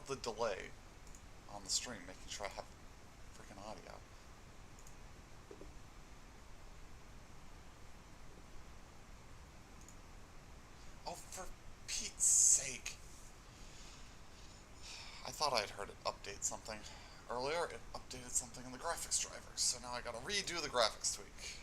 the delay on the stream, making sure I have freaking audio. Oh, for Pete's sake. I thought I'd heard it update something. Earlier, it updated something in the graphics drivers, so now I gotta redo the graphics tweak.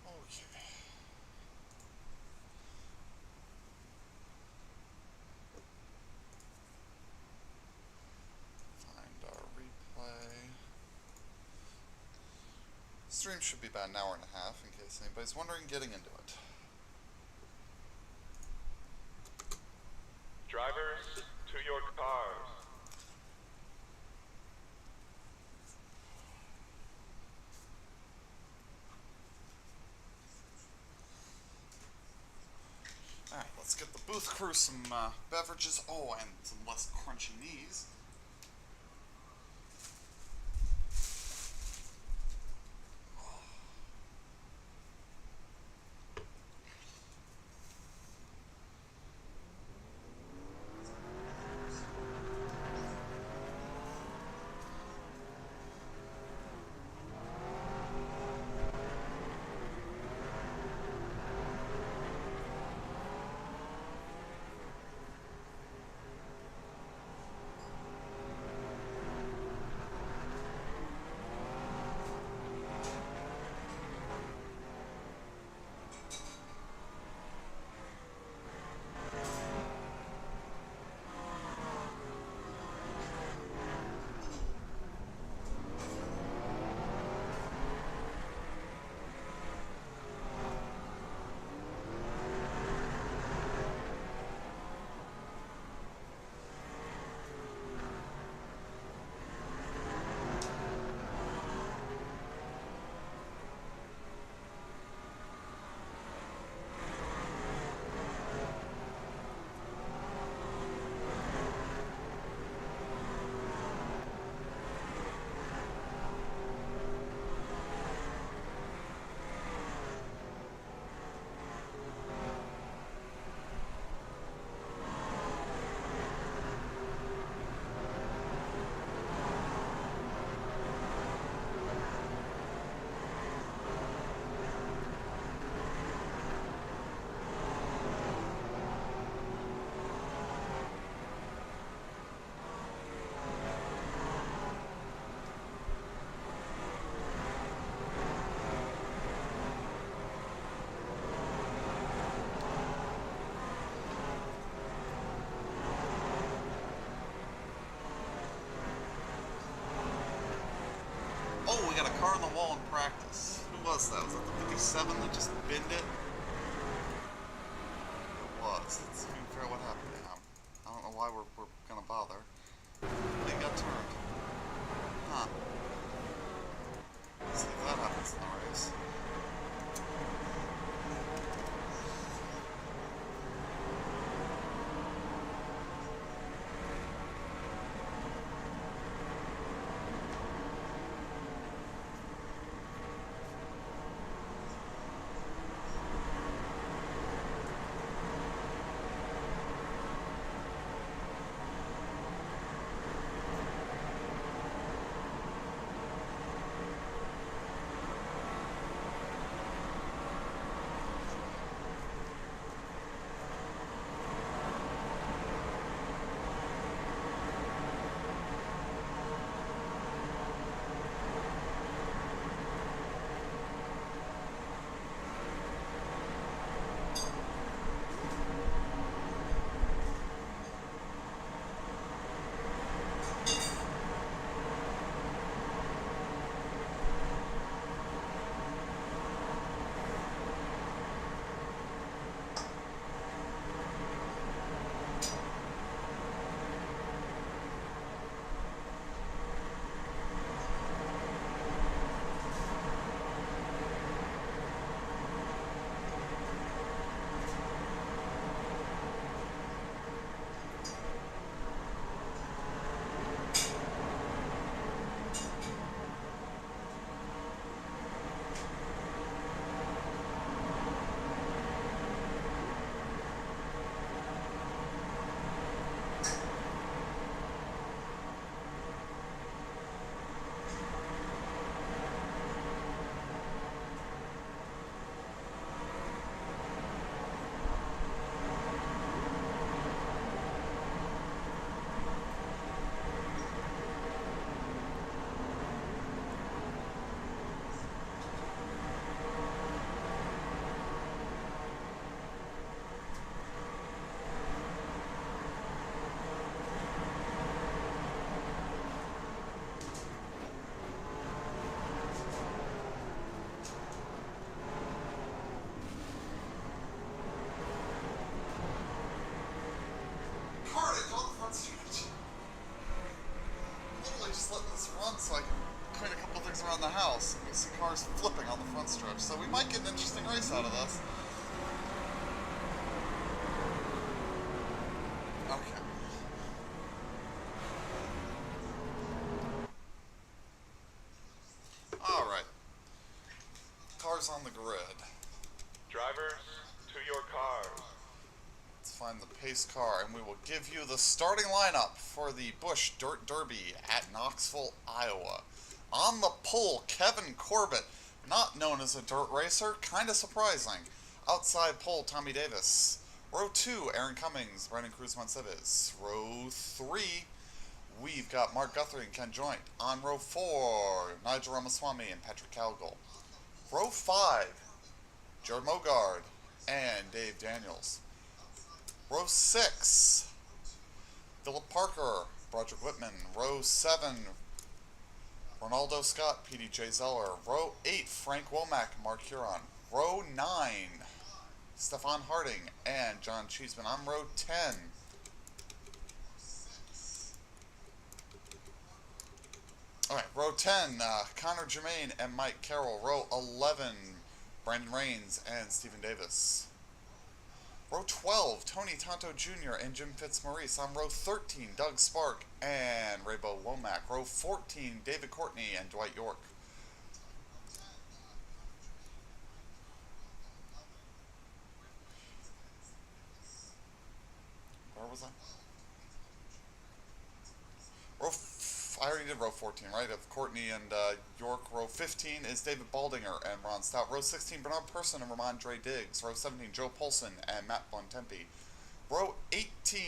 Okay. Find our replay. Stream should be about an hour and a half, in case anybody's wondering, getting into it. Drivers, to your cars. Alright, let's get the booth crew some beverages. Oh, and some less crunchy knees. Oh, we got a car on the wall in practice. Who was that? Was that the 57 that just binned it? It was. Let's figure out what happened to him. I don't know why we're gonna bother. But he got turned. Huh. Let's see if that happens in the race. just letting this run so I can clean a couple things around the house. And some cars flipping on the front stretch, so we might get an interesting race out of this. Okay. Alright. Cars on the grid. Drivers, to your cars. Let's find the pace car, and we will give you the starting lineup for the Busch Dirt Derby at Knoxville, Iowa. On the pole, Kevin Corbett, not known as a dirt racer, kind of surprising. Outside pole, Tommy Davis. Row 2, Aaron Cummings, Brendan Cruz-Monsivez. Row 3, we've got Mark Guthrie and Ken Joint. On row 4, Nigel Ramaswamy and Patrick Calgill. Row 5, Jared Mogard and Dave Daniels. Row 6, Philip Parker, Broderick Whitman. Row 7, Ronaldo Scott, PDJ Zeller. Row 8, Frank Womack, Mark Huron. Row 9, Stefan Harding and John Cheeseman. On row 10, alright, row 10, Connor Germain and Mike Carroll. Row 11, Brandon Rains and Stephen Davis. Row 12, Tony Tonto Jr. and Jim Fitzmaurice. On row 13, Doug Spark and Raybo Womack. Row 14, David Courtney and Dwight York. Where was I? I already did row 14, right? Of Courtney and York. Row 15 is David Baldinger and Ron Stout. Row 16, Bernard Person and Ramondre Diggs. Row 17, Joe Polson and Matt Bontempi. Row 18,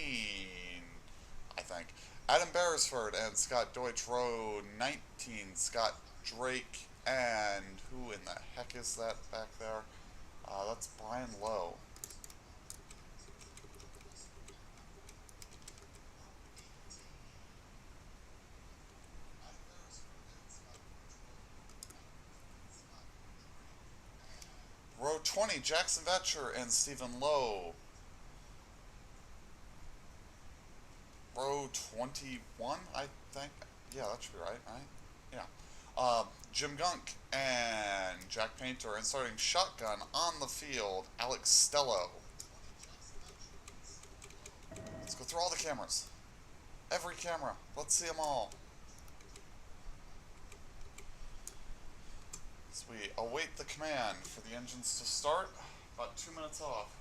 I think, Adam Beresford and Scott Deutsch. Row 19, Scott Drake and who in the heck is that back there? That's Brian Lowe. Row 20, Jackson Vetcher and Stephen Lowe. Row 21, I think. Yeah, that should be right, Yeah. Jim Gunk and Jack Painter. And starting shotgun on the field, Alex Stello. Let's go through all the cameras. Every camera. Let's see them all. As we await the command for the engines to start, about 2 minutes off.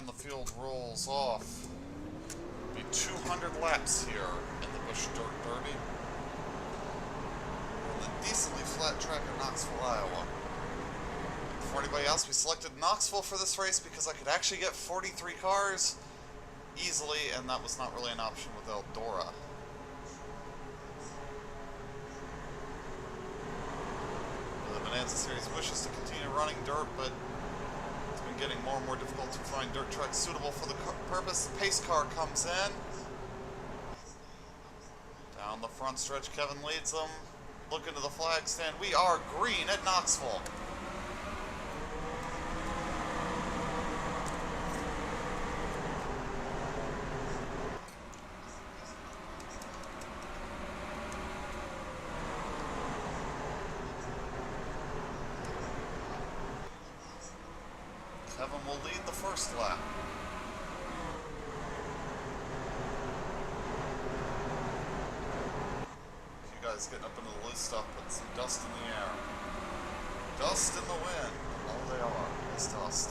And the field rolls off. Be 200 laps here in the Busch Dirt Derby. On the decently flat track of Knoxville, Iowa. For anybody else, we selected Knoxville for this race because I could actually get 43 cars easily, and that was not really an option with Eldora. The Bonanza Series wishes to continue running dirt, but it's been getting more and more difficult to find dirt tracks suitable for the purpose. The pace car comes in. Down the front stretch, Kevin leads them. Look into the flag stand. We are green at Knoxville. Kevin will lead the first lap. You guys getting up into the loose stuff, but some dust in the air. Dust in the wind. All they are is dust.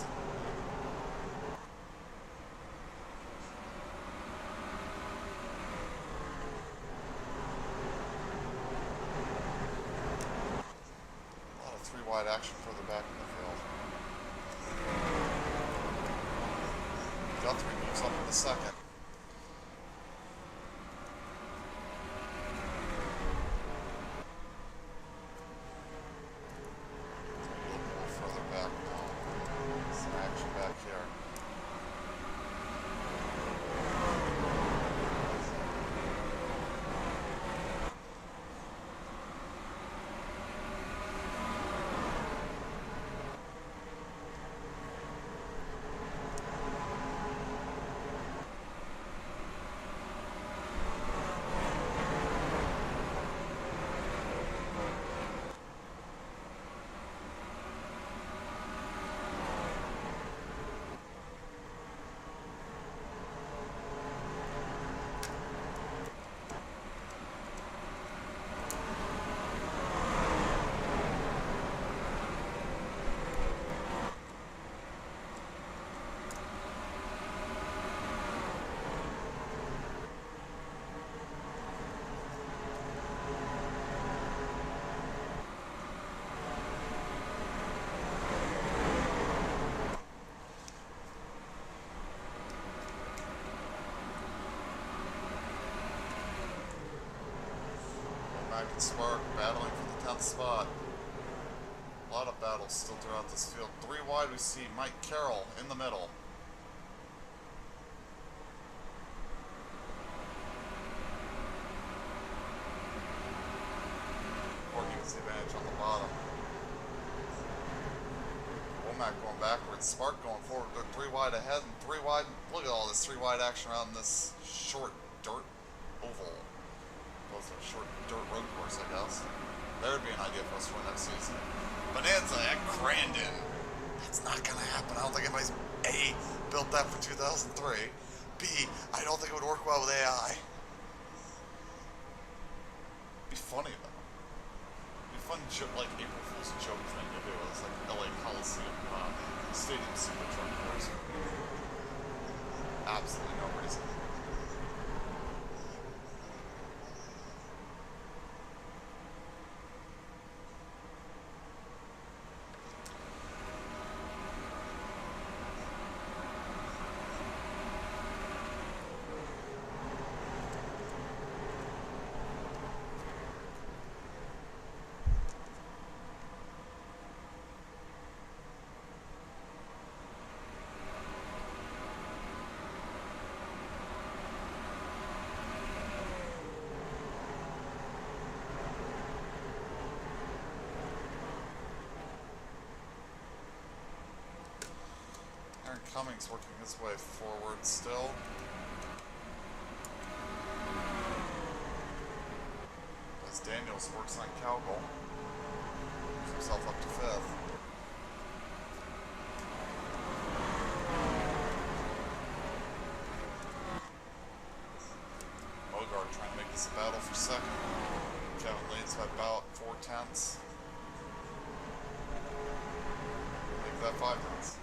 A lot of three-wide action further back in the field. Guthrie moves up in the second. Maybe a little further back now. Some action back here. And Spark battling for the 10th spot. A lot of battles still throughout this field. Three wide, we see Mike Carroll in the middle. Courtney gets the advantage on the bottom. Womack going backwards. Spark going forward. They're three wide ahead and three wide. Look at all this three wide action around this short dirt oval. Was a short dirt road course, I guess. There would be an idea for us for next season. Bonanza at Crandon. That's not going to happen. I don't think anybody's A, built that for 2003. B, I don't think it would work well with AI. Be funny though. Be fun, like April Fool's joke thing to do. It's like LA Coliseum Stadium Super Truck course. Absolutely no reason. Cummings working his way forward still. As Daniels works on Cowgirl. Moves himself up to 5th. Mogart trying to make this a battle for 2nd. Kevin leads by about 4/10. Make that 5/10.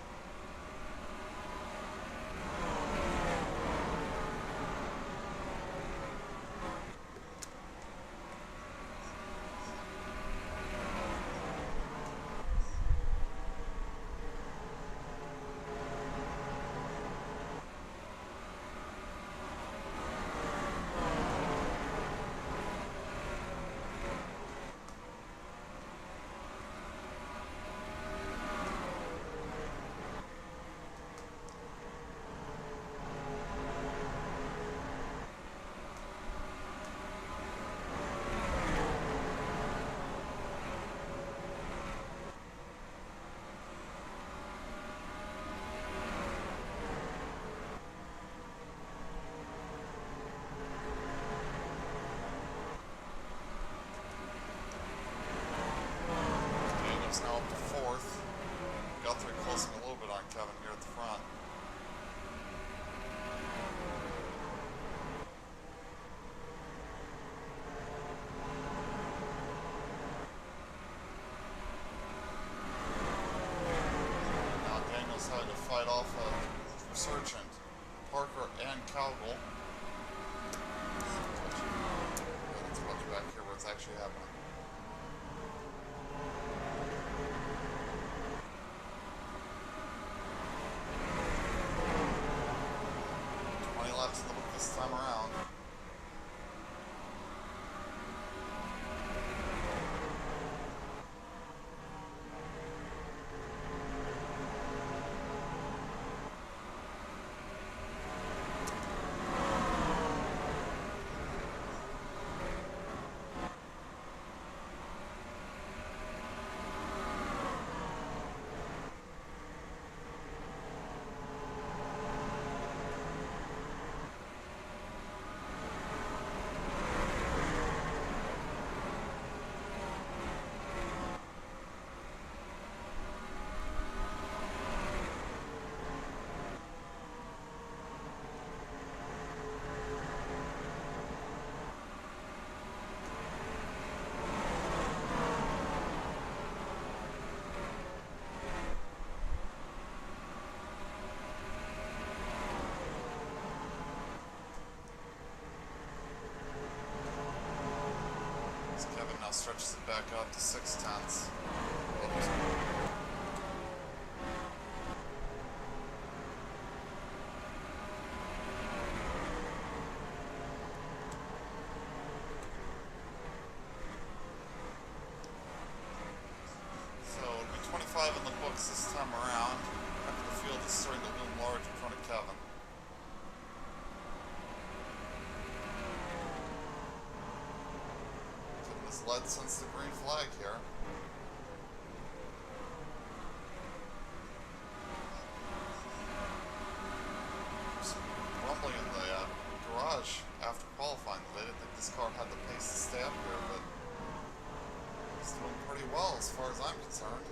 going, Kevin, here at the front. Now Daniel's had to fight off a resurgent Parker and Cowgill. Let's watch back here where it's actually happening. 20 laps in the book this time around. Kevin now stretches it back up to 6/10. Oops. So it'll be 25 in the books this time around. After the field is starting to loom large in front of Kevin. Led since the green flag here. Some rumbling in the garage after qualifying. They didn't think this car had the pace to stay up here, but it's doing pretty well as far as I'm concerned.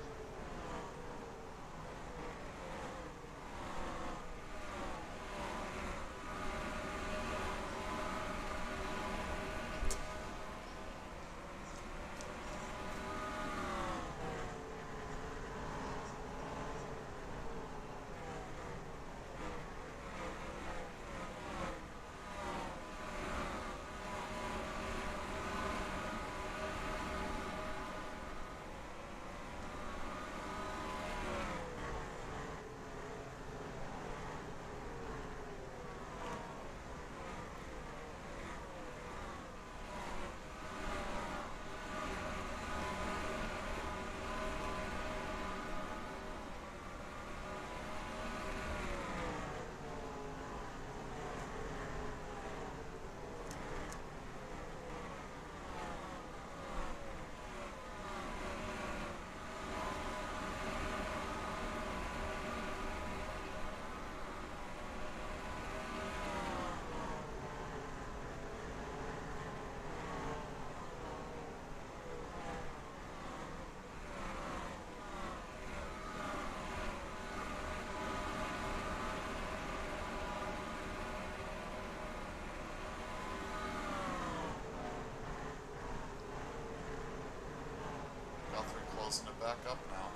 Closing it back up now.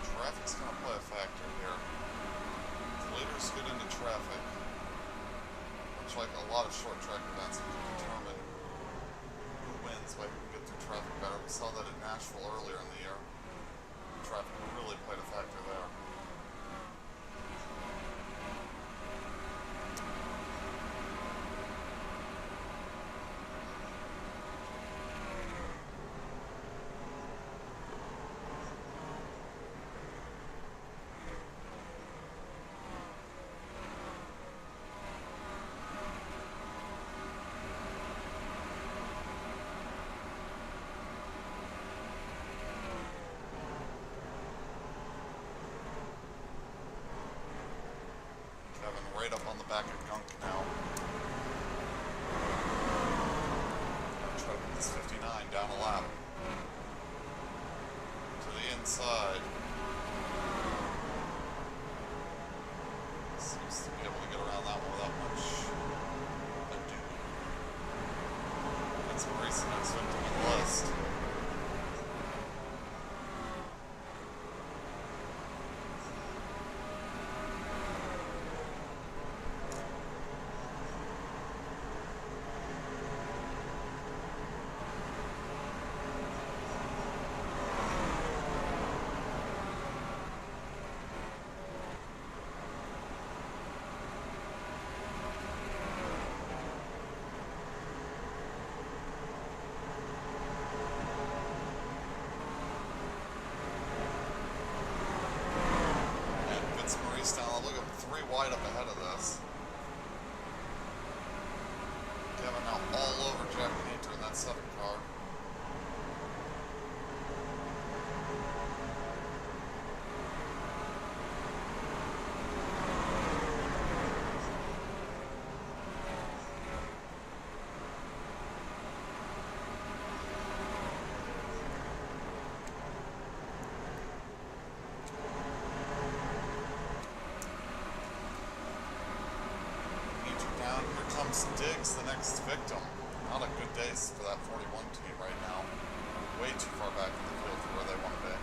Traffic's going to play a factor here. The leaders get into traffic, much like a lot of short track events, you can determine who wins by who can get through traffic better. We saw that at Nashville earlier in the year. Traffic really played a factor there. Right up on the back of Gunk now. Try to put this 59 down a lap to the the inside. Seems to be able to get around that one without much ado. That's Maurice, the next victim on the list. Down, look at 3 wide up ahead of this. Kevin now all over Jack Painter in that 7 car. Diggs, the next victim. Not a good day for that 41 team right now. Way too far back in the field for where they want to be.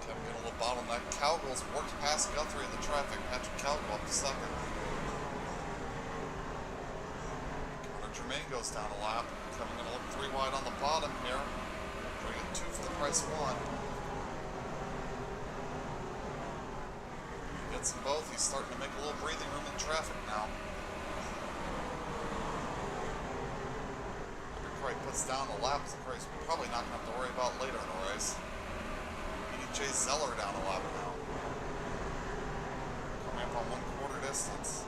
Kevin getting a little bottleneck. Cowgirls worked past Guthrie in the traffic. Patrick Cowgill up to 2nd. Connor Germain goes down a lap. Kevin gonna look 3 wide on the bottom here. Trying to get 2 for the price of 1. Them both. He's starting to make a little breathing room in traffic now. After Craig puts down the lap, Craig's probably not going to have to worry about later in the race. We need Jay Zeller down a lap now. Coming up on 1/4 distance.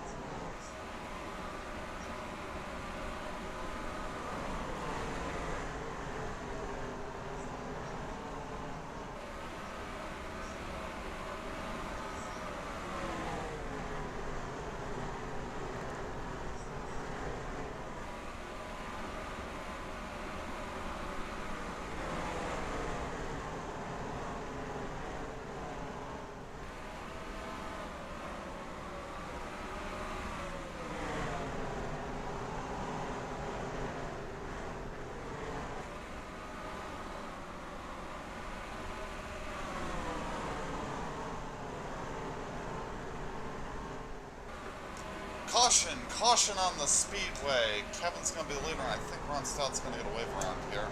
Caution on the speedway. Kevin's going to be the leader, and I think Ron Stout's going to get a wave around here.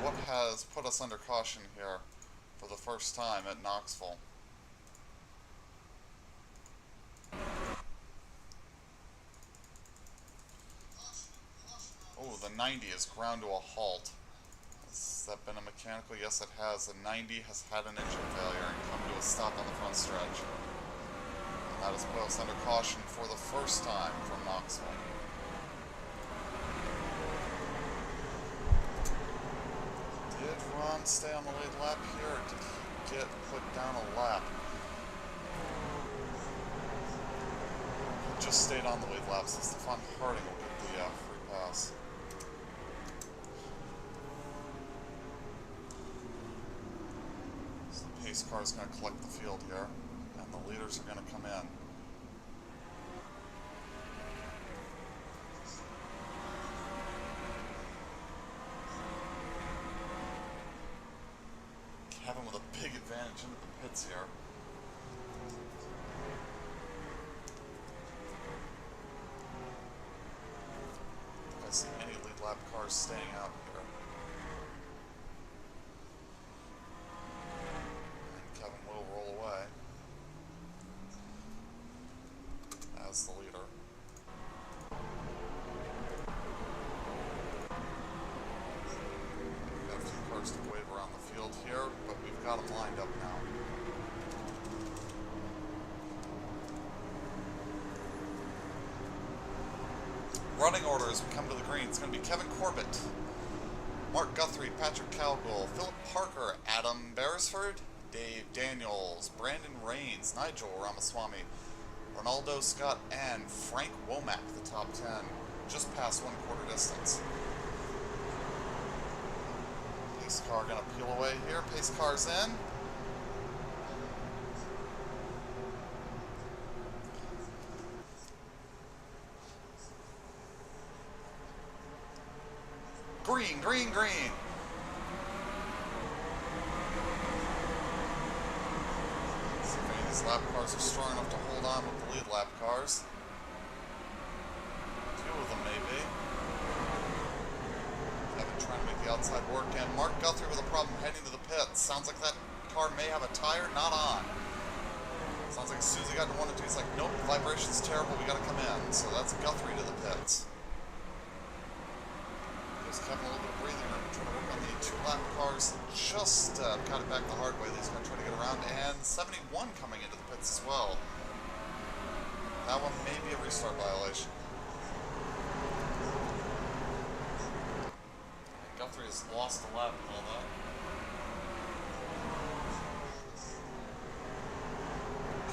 What has put us under caution here for the first time at Knoxville? Oh, the 90 is ground to a halt. Has that been a mechanical? Yes, it has. The 90 has had an engine failure and come to a stop on the front stretch. That has put us under caution for the first time from Knoxville. Did Ron stay on the lead lap here, or did he get put down a lap? He just stayed on the lead lap, so Stefan Harding will get the free pass. So the pace car is going to collect the field here. And the leaders are going to come in. Kevin with a big advantage into the pits here. If I see any lead lap cars staying out here. And Kevin will roll away as the leader. We've got a few cars to wave around the field here, but we've got them lined up now. Running order as we come to the green. It's going to be Kevin Corbett, Mark Guthrie, Patrick Cowgill, Philip Parker, Adam Beresford, Dave Daniels, Brandon Rains, Nigel Ramaswamy, Ronaldo Scott, and Frank Womack, the top 10, just past 1/4 distance. Pace car gonna peel away here. Pace car's in. Green, green, green. See if any of these lap cars are strong enough to hold on with the lead lap cars. Two of them, maybe. Kevin trying to make the outside work, and Mark Guthrie with a problem heading to the pits. Sounds like that car may have a tire not on. Sounds like as soon as he got to 1 and 2, he's like, nope, vibration's terrible, we gotta come in. So that's Guthrie to the pits. Gives Kevin a little bit of breathing room, trying to work on the 2 lap cars. Just got it back the hard way. He's gonna try to get around, and 71 coming into the pits as well. That one may be a restart violation. Guthrie has lost a lap and all that.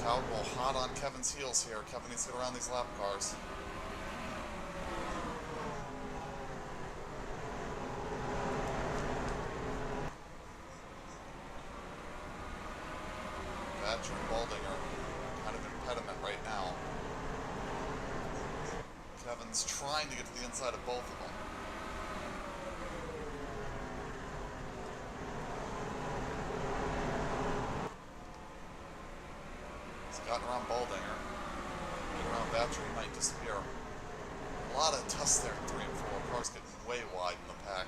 Cowgirl hot on Kevin's heels here. Kevin needs to get around these lap cars. Badger and Baldinger kind of impediment right now. Kevin's trying to get to the inside of both of them. Gotten around Baldinger. Get around Batcher, he might disappear. A lot of dust there in 3 and 4. Cars getting way wide in the pack.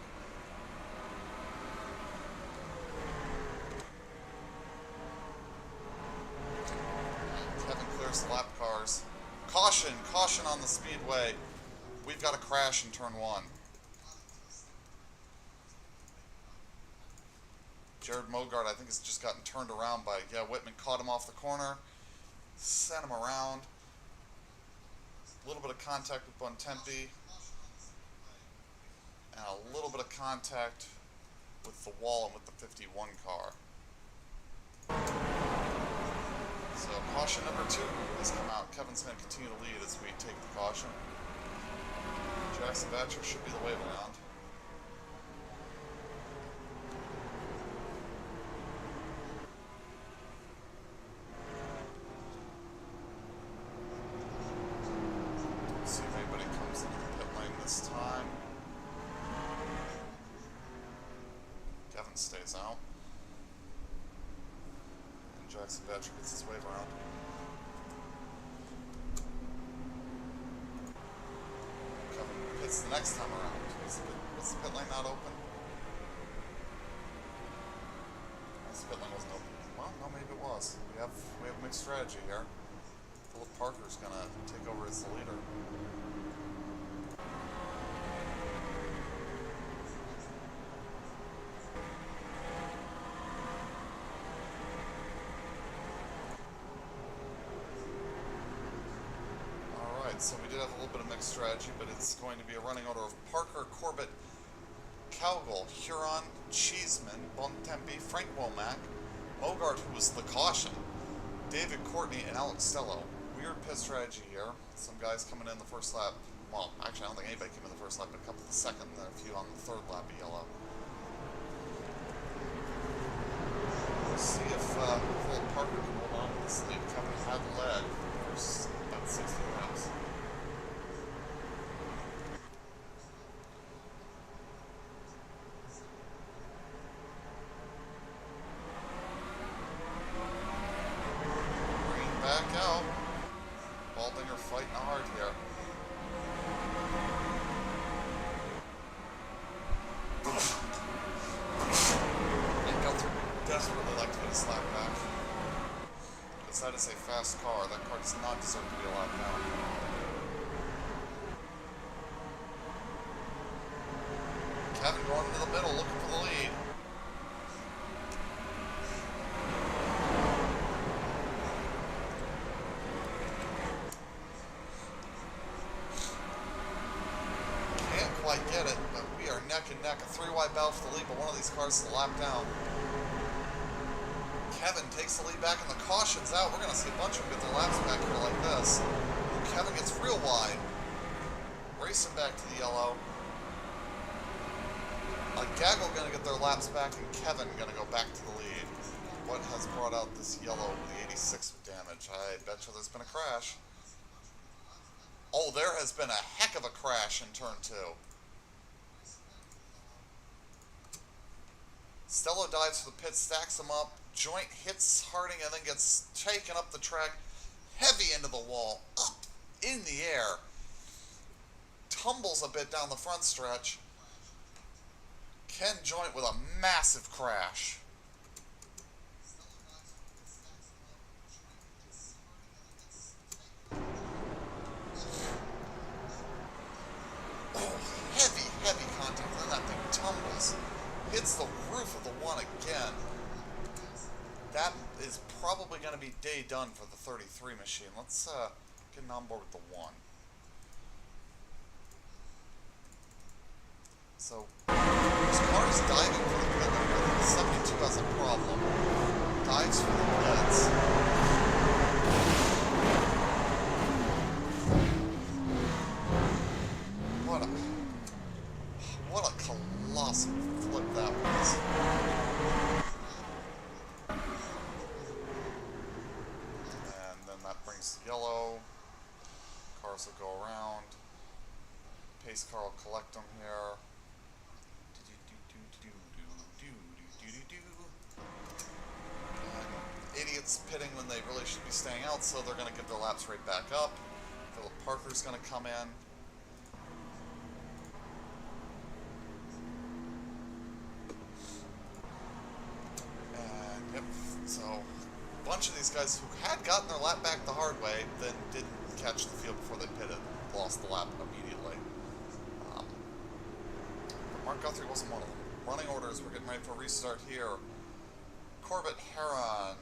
And Kevin clears the lap cars. Caution! Caution on the speedway. We've got a crash in turn 1. Jared Mogart, I think, has just gotten turned around by, Whitman caught him off the corner. Sent him around. A little bit of contact with Bontempi. And a little bit of contact with the wall and with the 51 car. So caution number 2 has come out. Kevin's going to continue to lead as we take the caution. Jackson Batcher should be the wave around. Stays out. And Jackson Batcher gets his wave around. Kevin hits the next time around. Was the pit lane not open? The pit lane wasn't open. Well, no, maybe it was. We have a mixed strategy here. Philip Parker's gonna take over as the leader. So we did have a little bit of mixed strategy, but it's going to be a running order of Parker, Corbett, Cowgirl, Huron, Cheeseman, Bontempi, Frank Womack, Mogart, who was the caution, David Courtney, and Alex Stello. Weird pit strategy here. Some guys coming in the first lap. Well, actually, I don't think anybody came in the first lap, but a couple the second, and a few on the third lap of yellow. We'll see if Philip Parker can hold on to this lead. Kevin had led for about 60 laps. Back out. Baldinger fighting hard here. And Guthrie would desperately like to get his lap back. Because that is a fast car. That car does not deserve to be a lap down. Kevin going into the middle looking for the lead. Quite get it, but we are neck and neck. A 3-wide battle for the lead, but one of these cars is a lap down. Kevin takes the lead back and the caution's out. We're going to see a bunch of them get their laps back here like this. Kevin gets real wide. Racing back to the yellow. Gaggle gonna get their laps back, and Kevin gonna go back to the lead. What has brought out this yellow, the 86 with damage? I bet you there's been a crash. Oh, there has been a heck of a crash in turn 2. Stello dives for the pit, stacks him up. Joint hits Harding and then gets taken up the track, heavy into the wall, up in the air. Tumbles a bit down the front stretch. Ken Joint with a massive crash. Oh, heavy contact. Then that thing tumbles. Hits the roof of the one again. That is probably going to be day done for the 33 machine. Let's get on board with the 1. So, this car is diving for the pit lane. 72 has a problem. Dives for the pits. What a colossal flip that was. And then that brings the yellow. Cars will go around. Pace car will collect them here. And idiots pitting when they really should be staying out, so they're going to give their laps right back up. Philip Parker's going to come in. And yep, so a bunch of these guys who had gotten their lap back the hard way then didn't catch the field before they pitted, lost the lap immediately. But Mark Guthrie wasn't one of them. Running orders, we're getting ready for a restart here. Corbett, Heron,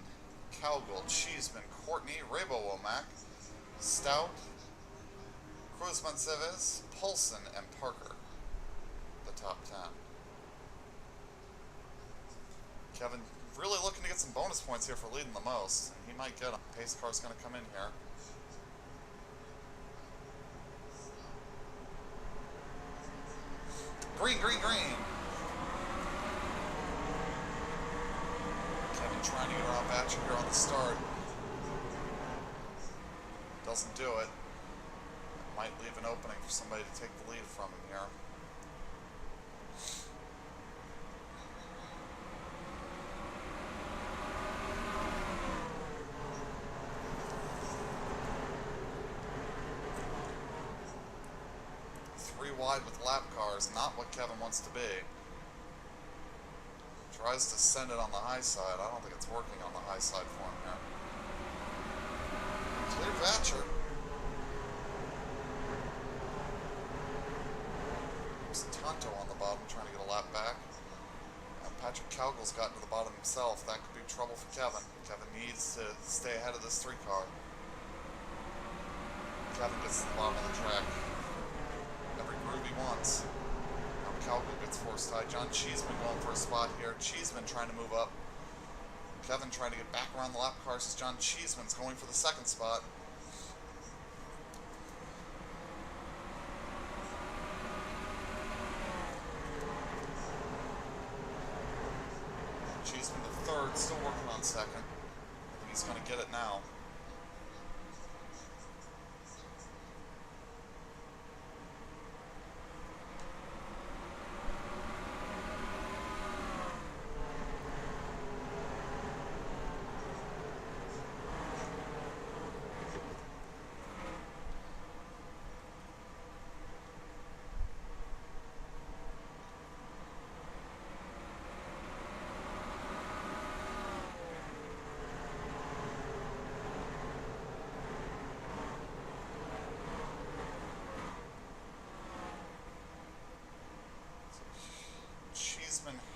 Cowgill, Cheeseman, Courtney, Rabo Womack, Stout, Cruzman Cives, Paulson, and Parker. The top 10. Kevin really looking to get some bonus points here for leading the most. He might get them. Pace car's going to come in here. Green, green, green! Kevin trying to get around Batcher here on the start. Doesn't do it. Might leave an opening for somebody to take the lead from him here. Wide with lap cars, not what Kevin wants to be. Tries to send it on the high side. I don't think it's working on the high side for him here. Clear Vatcher. There's Tonto on the bottom trying to get a lap back. And Patrick Cowgill's gotten to the bottom himself. That could be trouble for Kevin. Kevin needs to stay ahead of this 3 car. Kevin gets to the bottom of the track. Every groove he wants. Now Cowgill gets forced high. John Cheeseman going for a spot here. Cheeseman trying to move up. Kevin trying to get back around the lap cars as John Cheeseman's going for the 2nd spot. Cheeseman the 3rd, still working on 2nd. I think he's going to get it now.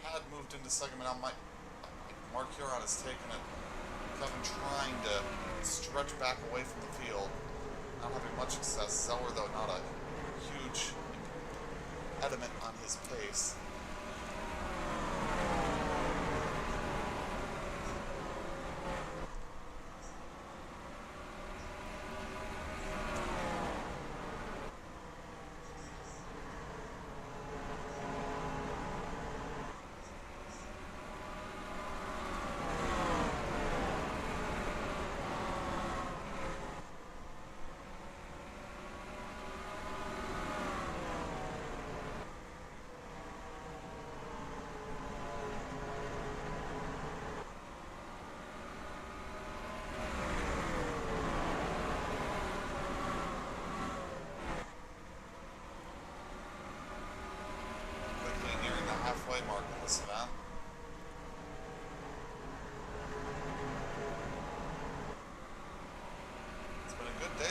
Had moved into second, now Mark Huron has taken it. Kevin trying to stretch back away from the field. Not having much success. Zeller, though, not a huge impediment on his pace.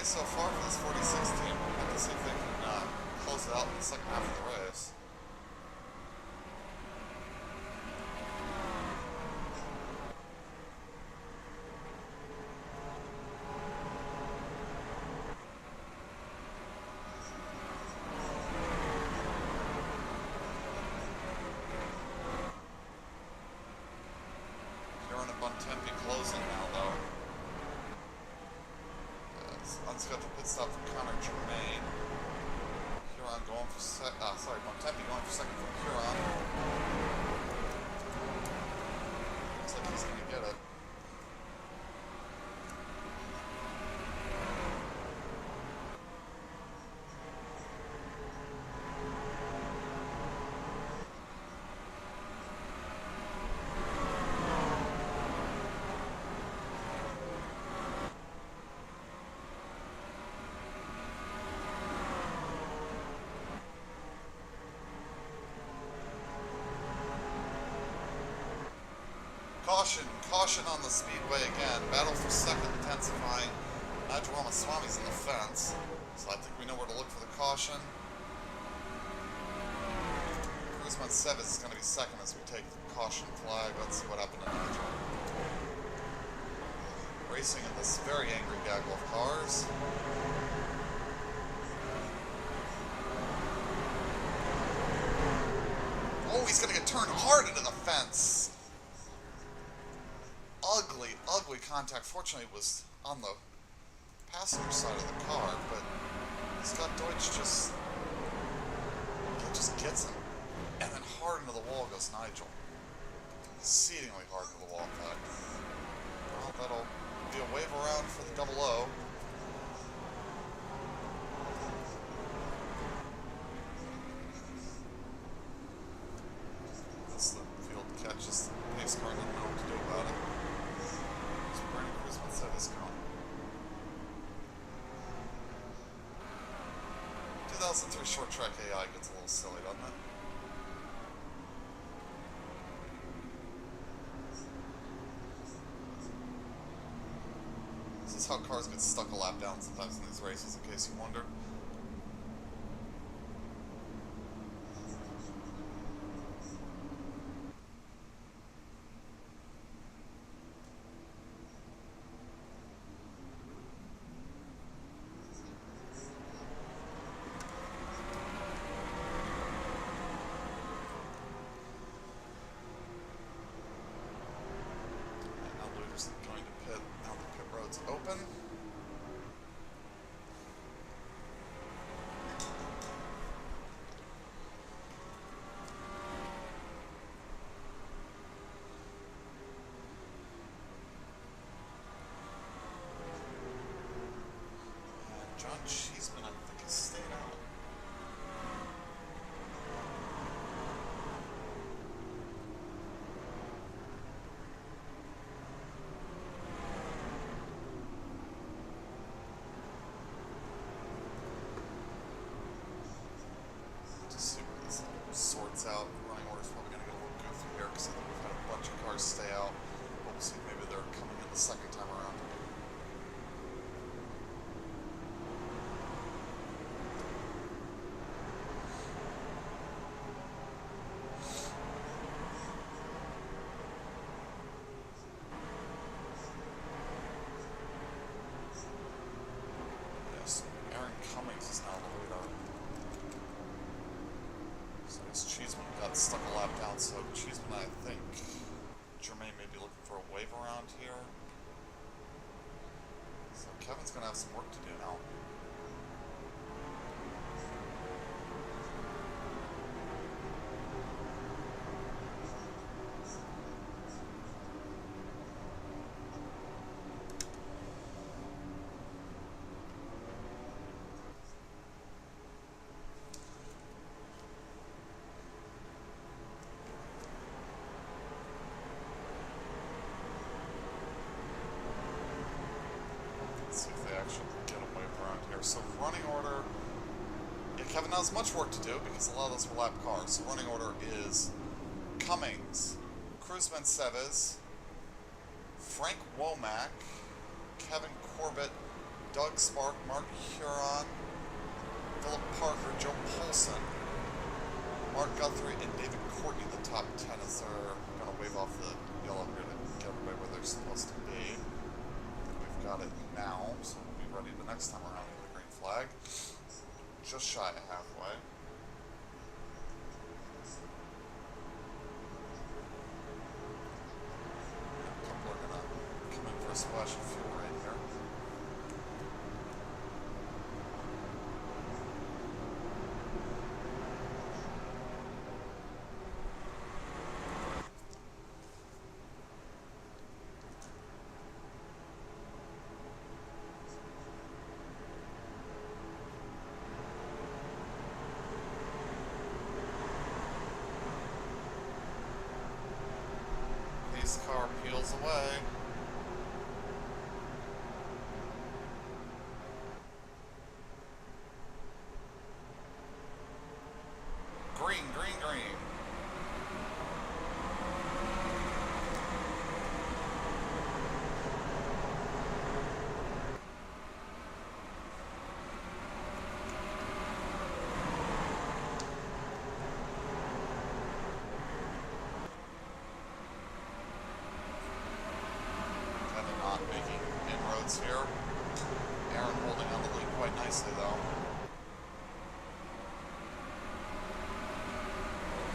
so far for this 46 team. We'll have to see if they can close it out in the second half of the race. Tempe closing now, though. Un's got the pit stop for Connor Germain. Huron going for Tempe going for second from Huron. Looks like he's going to get it. Caution on the speedway again. Battle for second intensifying. Nigel Ramaswamy's in the fence, so I think we know where to look for the caution. Cruzman Seves is going to be second as we take the caution flag. Let's see what happened to Nigel. Racing in this very angry gaggle of cars. Oh, he's going to get turned hard into the fence. Ugly contact. Fortunately, it was on the passenger side of the car, but Scott Deutsch just gets him. And then hard into the wall goes Nigel. Exceedingly hard into the wall, in fact. Well, that'll be a wave around for the double O. As the field catches the pace car and doesn't know what to do about it. Set his cone. 2003 short track AI gets a little silly, doesn't it? This is how cars get stuck a lap down sometimes in these races, in case you wondered. Going to pit. Now the pit road's open. And John Cheeseman, I think, is staying out. Sorts out. Running order's probably going to get a little goofy here because I think we've had a bunch of cars stay out. But we'll see if maybe they're coming in the second time around. Yes, Aaron Cummings is now the leader. So I guess Cheeseman got stuck a lap down, so Cheeseman, I think, Germain may be looking for a wave around here. So Kevin's going to have some work to do now. See if they actually get a wave around here. So running order, yeah, Kevin has much work to do because a lot of those were lap cars. So running order is Cummings, Cruzman Seves, Frank Womack, Kevin Corbett, Doug Spark, Mark Huron, Philip Parker, Joe Polson, Mark Guthrie, and David Courtney, the top 10, as they're going to wave off the yellow here to get everybody where they're supposed to be. We've got it now, so we'll be ready the next time around with the green flag. Just shy of halfway. A couple are going to come in for a splash of fuel right here. This car peels away. Green, green, green. Not making inroads here. Aaron holding on the lead quite nicely though.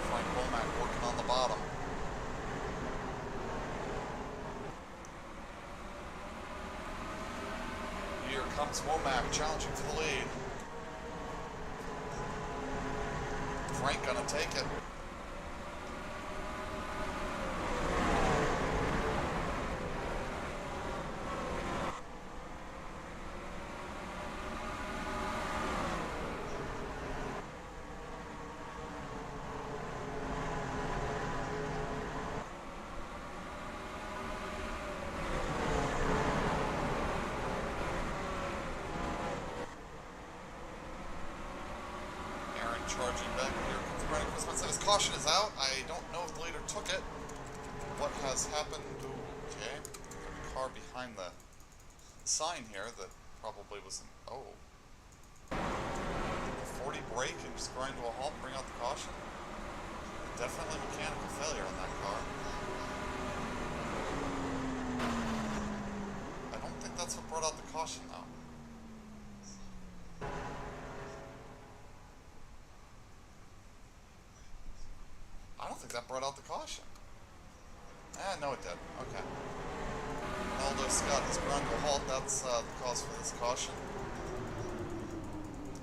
Frank Womack working on the bottom. Here comes Womack challenging for the lead. Frank gonna take it. Charging back here. Comes running for his his caution is out. I don't know if the leader took it. What has happened? Okay. There's a car behind the sign here that probably was an. Oh. The 40 brake and just grind to a halt and bring out the caution? Definitely mechanical failure on that car. I don't think that's what brought out the caution though. I don't think that brought out the caution. No it did. Okay. Ronaldo Scott has ground to a halt. That's the cause for this caution.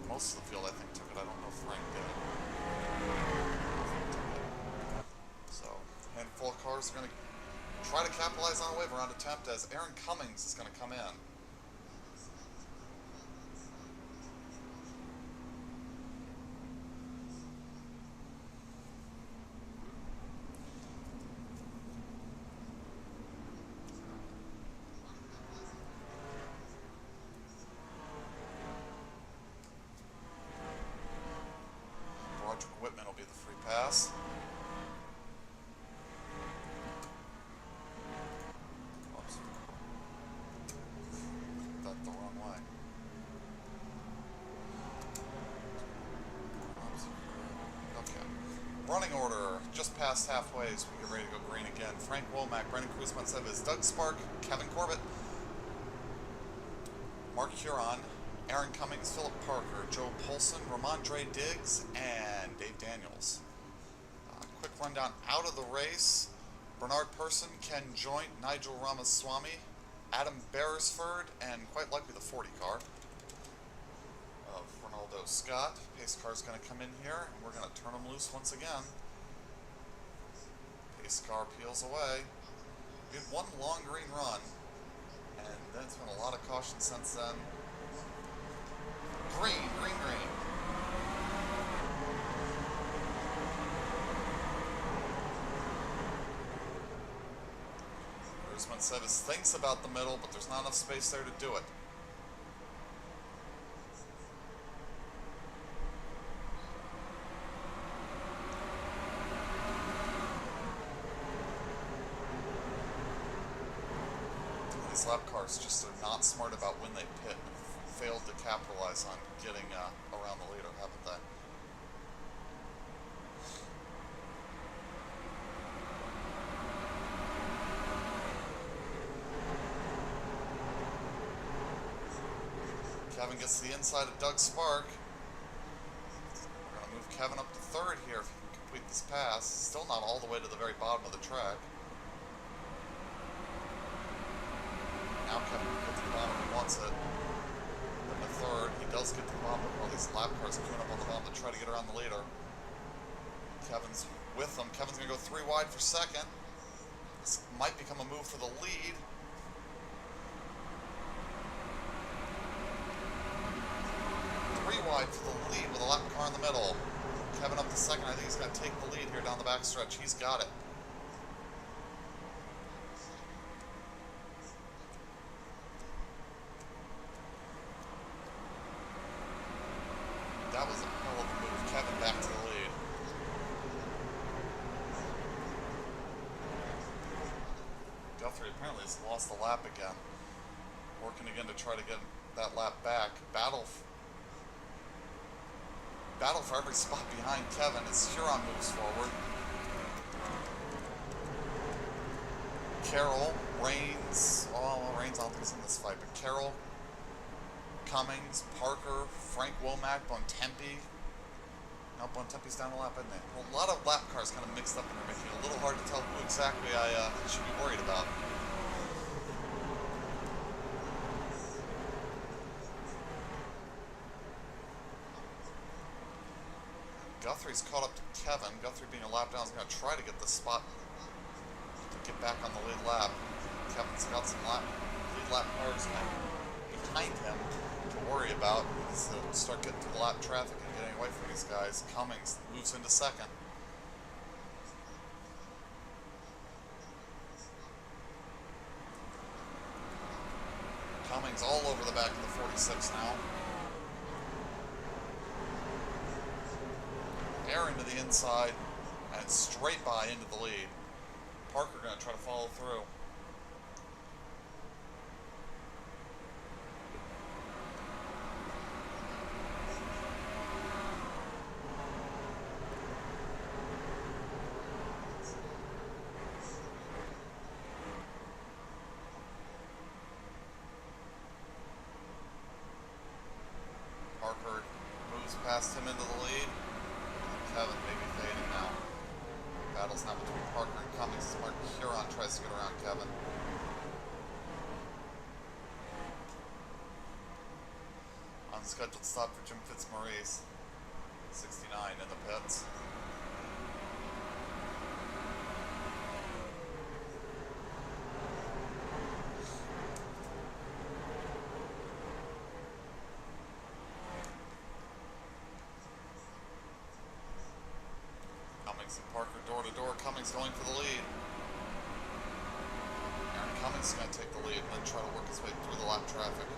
Most of the field, I think, took it. I don't know if Frank did it. So, a handful of cars are going to try to capitalize on a wave around attempt as Aaron Cummings is going to come in. Whitman will be the free pass. Oops. That the wrong way. Oops. Okay. Running order, just past halfway as we get ready to go green again. Frank Womack, Brendan Cruz-Montseves, Doug Spark, Kevin Corbett, Mark Huron, Aaron Cummings, Philip Parker, Joe Polson, Ramondre Diggs, and Dave Daniels. Quick rundown out of the race. Bernard Person, Ken Joint, Nigel Ramaswamy, Adam Beresford, and quite likely the 40 car of Ronaldo Scott. Pace car's going to come in here, and we're going to turn them loose once again. Pace car peels away. We had one long green run, and then it's been a lot of caution since then. Green, green, green. Cruz-Montseves thinks about the middle, but there's not enough space there to do it. These lap cars just are not smart about when they pit. Failed to capitalize on getting around the leader, haven't they? Kevin gets to the inside of Doug Spark. We're going to move Kevin up to third here if he can complete this pass. Still not all the way to the very bottom of the track. Now Kevin can get to the bottom if he wants it. Then to third, he does get to the bottom, but all these lap cars are queuing up on the bottom to try to get around the leader. Kevin's with them. Kevin's going to go 3 wide for second. This might become a move for the lead. 3 wide for the lead with a lap car in the middle. Kevin up to second. I think he's going to take the lead here down the backstretch. He's got it. That was a hell of a move. Kevin back to the lead. Guthrie apparently has lost the lap again. Working again to try to get that lap back. Battle for every spot behind Kevin as Huron moves forward. Carroll, Rains, Rains I don't think he's in this fight, but Carroll, Cummings, Parker, Frank Womack, Bontempi. No, Bontempi's down a lap, isn't it? A lot of lap cars kind of mixed up in there, making it a little hard to tell who exactly I should be worried about. Guthrie's caught up to Kevin. Guthrie being a lap down is going to try to get the spot to get back on the lead lap. Kevin's got some lead lap cars behind him to worry about as they start getting through the lap traffic and getting away from these guys. Cummings moves into second. Cummings all over the back of the 46 now. Air into the inside and straight by into the lead. Parker going to try to follow through. Parker moves past him into the lead. Kevin maybe fading now. Battles now between Parker and Cummings as Mark Huron tries to get around Kevin. Unscheduled stop for Jim Fitzmaurice. 69 in the pits. And Parker door to door. Cummings going for the lead. Aaron Cummings is going to take the lead and then try to work his way through the lap traffic.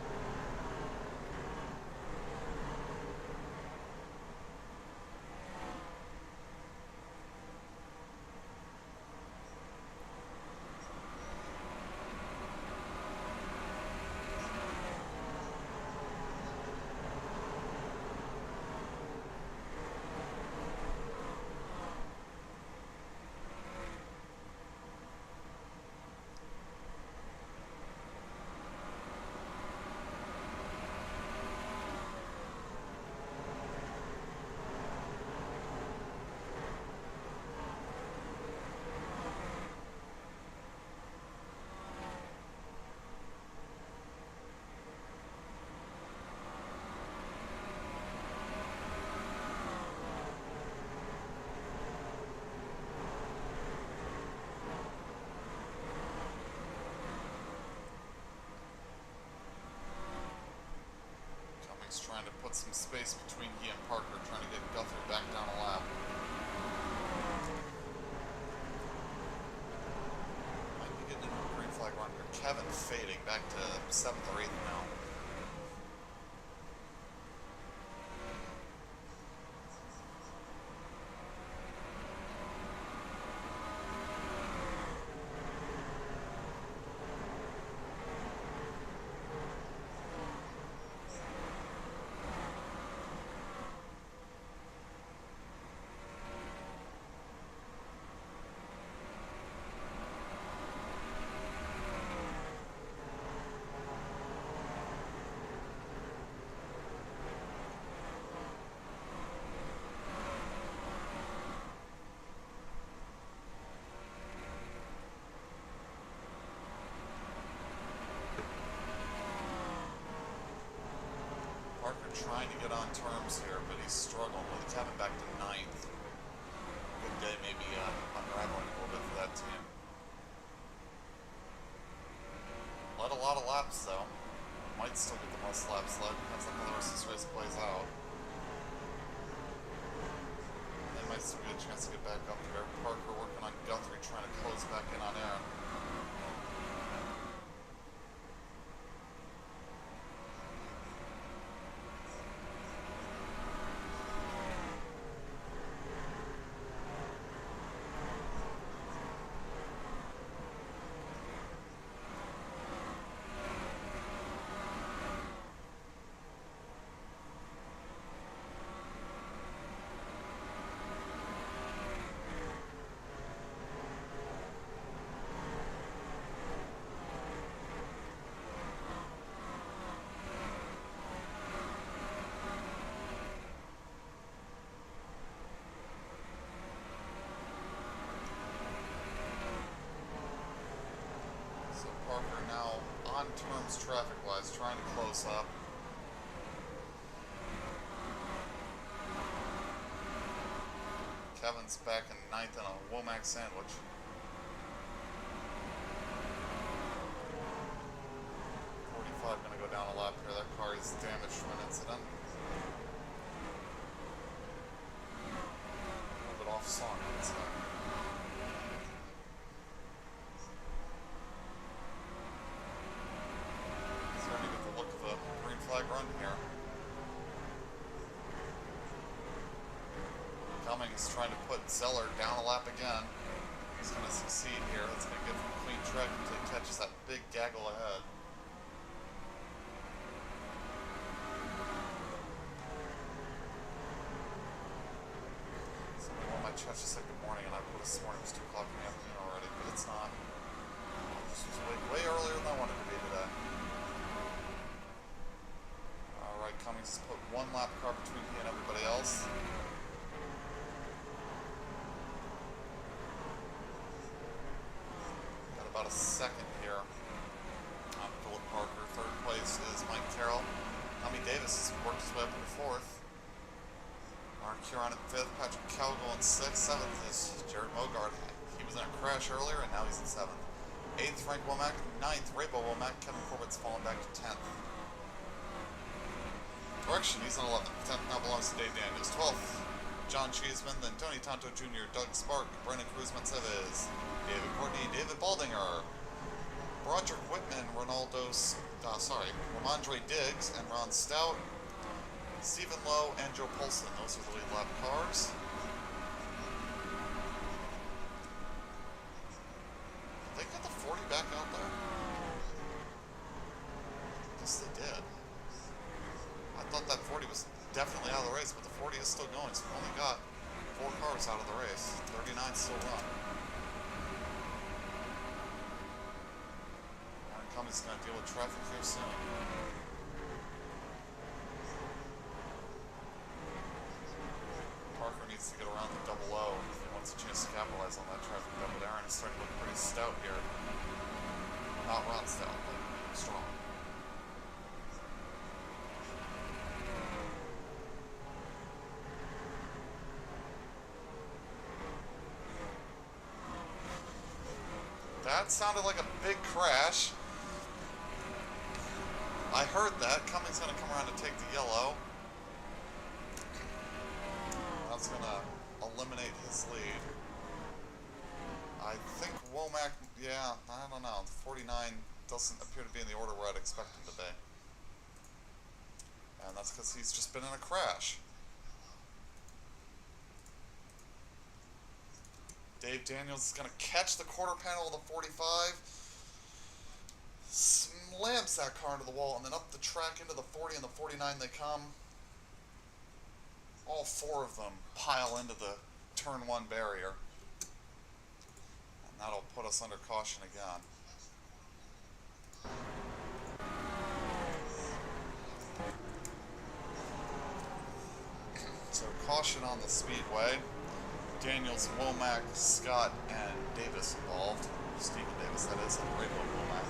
Trying to put some space between he and Parker, trying to get Guthrie back down a lap. Might be getting into a green flag run here. Kevin fading back to 7th or 8th now. trying to get on terms here, but he's struggling with Kevin back to 9th. Good day, maybe unraveling a little bit for that team. Led a lot of laps though. Might still get the most laps led. Depends on how the rest of this race plays out. They might still get a chance to get back up here. Parker working on Guthrie, trying to close back in on air. Parker now on terms traffic-wise, trying to close up. Kevin's back in 9th on a Womack sandwich. Gonna go down a lap here. That car is damaged from an incident. A little bit off song, I would say. Starting to get the look of a green flag run here. Cummings trying to put Zeller down a lap again. He's going to succeed here. That's going to give him a clean track until he catches that big gaggle ahead. Church just said good morning, and I put this morning, it was 2 o'clock in the afternoon already, but it's not. This was way earlier than I wanted to be today. Alright, Cummings has put 1 lap car between he and everybody else. Got about a second here on Philip Parker. 3rd place is Mike Carroll. Tommy Davis has worked his way up into 4th. Mark Huron at 5th, Patrick Calgo in 6th, 7th is Jared Mogard. He was in a crash earlier and now he's in 7th. 8th, Frank Womack, 9th, Raybo Womack, Kevin Corbett's fallen back to 10th. Correction, he's in 11th. 10th now belongs to Dave Daniels. 12th, John Cheeseman, then Tony Tonto Jr., Doug Spark, Brendan Cruz Manceves, David Courtney, David Baldinger, Broderick Whitman, Ramondre Diggs, and Ron Stout, Stephen Lowe, and Joe Polson. Those are the lead lap cars. Did they get the 40 back out there? I guess they did. I thought that 40 was definitely out of the race, but the 40 is still going, so we only got 4 cars out of the race. 39 still run. Aaron Cummings is going to deal with traffic here soon. Parker needs to get around the double O if he wants a chance to capitalize on that traffic there, but Aaron is starting to look pretty stout here. Not Ron stout, but strong. That sounded like a big crash. I heard that. Cummings going to come around and take the yellow. That's going to eliminate his lead. I think Womack, yeah, I don't know. The 49 doesn't appear to be in the order where I'd expect him to be. And that's because he's just been in a crash. Dave Daniels is going to catch the quarter panel of the 45. Slams that car into the wall, and then up the track into the 40 and the 49 they come. All 4 of them pile into the turn 1 barrier. And that'll put us under caution again. So caution on the speedway. Daniels, Womack, Scott, and Davis involved. Stephen Davis, that is, and Raybo Womack.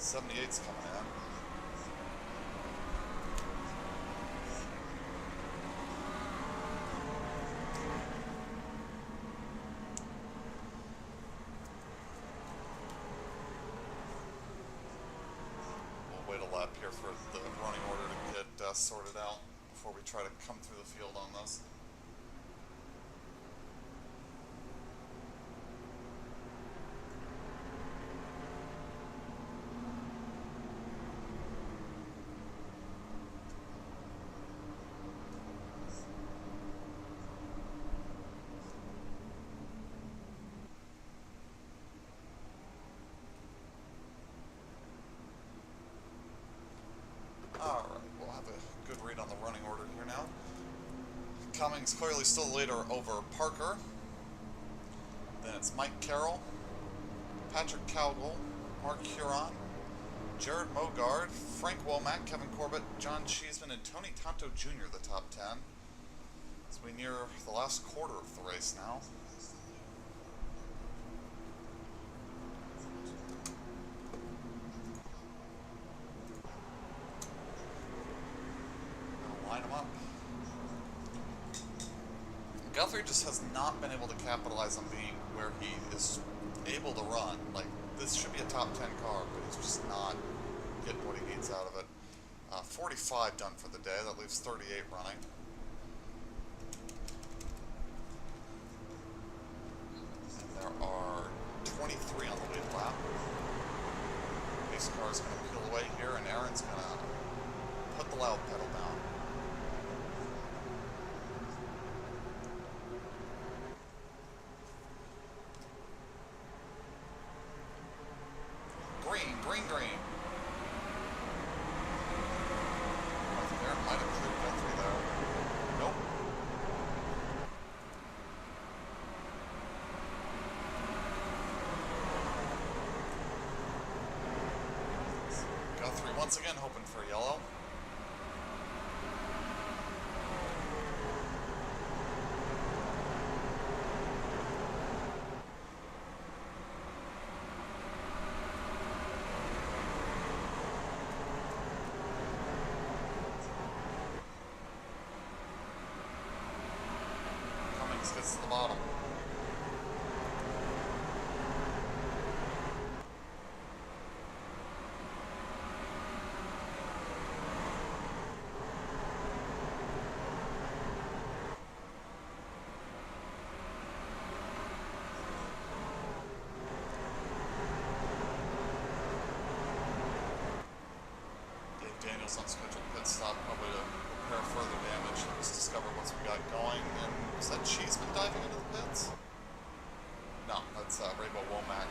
78's coming in. We'll wait a lap here for the running order to get sorted out before we try to come through the field on this. Alright, we'll have a good read on the running order here now. Cummings clearly still the leader over Parker. Then it's Mike Carroll, Patrick Cowgill, Mark Huron, Jared Mogard, Frank Womack, Kevin Corbett, John Cheeseman, and Tony Tonto Jr. the top 10. As we near the last quarter of the race now. Line them up. Guthrie just has not been able to capitalize on being where he is able to run. Like, this should be a top 10 car, but he's just not getting what he needs out of it. 45 done for the day. That leaves 38 running. And there are 23 on the lead lap. Pace car's going to peel away here, and Aaron's going to put the loud pedal down. Green. I think Aaron might have cleared Guthrie there. Nope. Guthrie once again hoping for yellow. Gets to the bottom. Dave Daniels on scheduled pit stop, probably to repair further damage. Let's discover what's we got going. And is that Cheeseman diving into the pits? No, that's Rainbow Womack.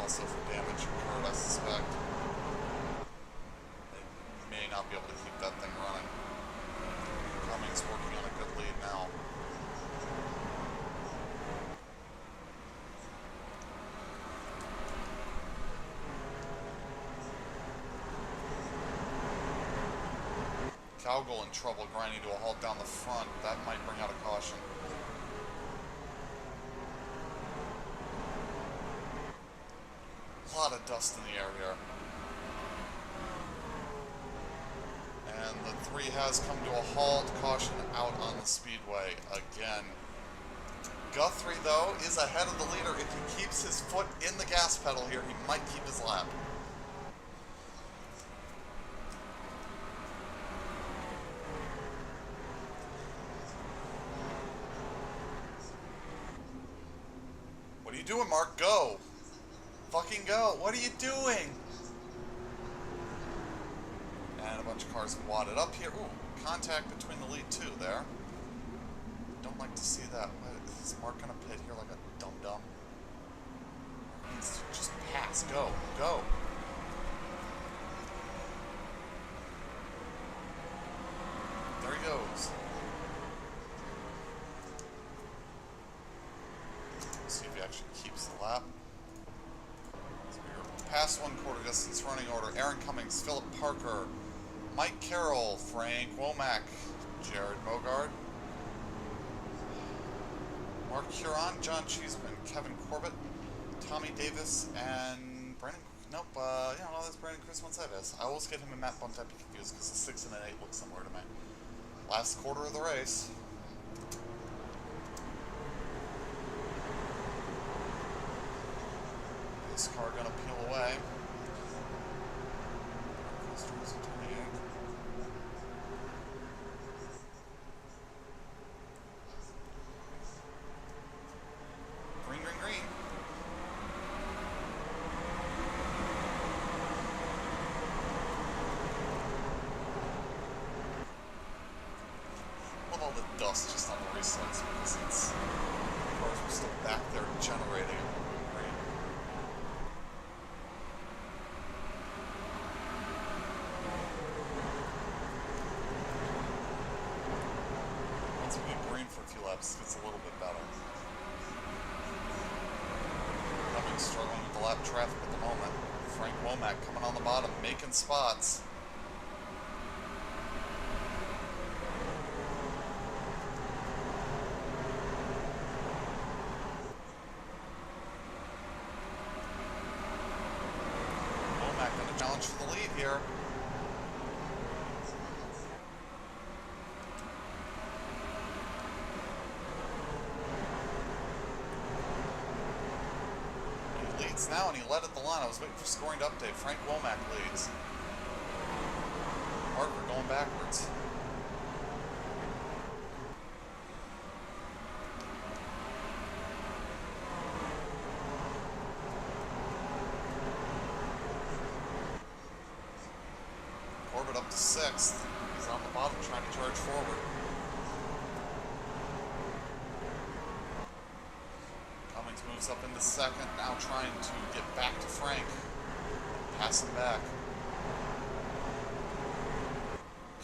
Also for damage incurred, I suspect. They may not be able to keep that thing running. Cummings working on a good lead now. Cowgill in trouble, grinding to a halt down the front. That might bring out a caution. A lot of dust in the air here. And the 3 has come to a halt. Caution out on the speedway again. Guthrie, though, is ahead of the leader. If he keeps his foot in the gas pedal here, he might keep his lap. What are you doing, Mark? Go! Fucking go! What are you doing? And a bunch of cars wadded up here. Ooh, contact between the lead 2 there. Don't like to see that. Is Mark gonna pit here like a dum-dum? He needs to just pass. Go. Go! There he goes. See if he actually keeps the lap. So we're past 1/4 distance running order. Aaron Cummings, Philip Parker, Mike Carroll, Frank Womack, Jared Mogard, Mark Huron, John Cheeseman, Kevin Corbett, Tommy Davis and Brandon. Nope, yeah, no, that's Brandon Chris Gonzalez. I always get him and Matt Bontempi confused because the 6 and an 8 look similar to me. Last quarter of the race. This car gonna peel away. Green, green, green. Love all the dust just on the restarts because it's cars are still back there generating. Once we get green for a few laps, it gets a little bit better. Cummings struggling with the lap traffic at the moment. Frank Womack coming on the bottom, making spots. Womack going to challenge for the lead here. Now, and he led at the line. I was waiting for scoring to update. Frank Womack leads. Parker going backwards. Corbett up to 6th. He's on the bottom trying to charge forward. Moves up into 2nd, now trying to get back to Frank. Passing back.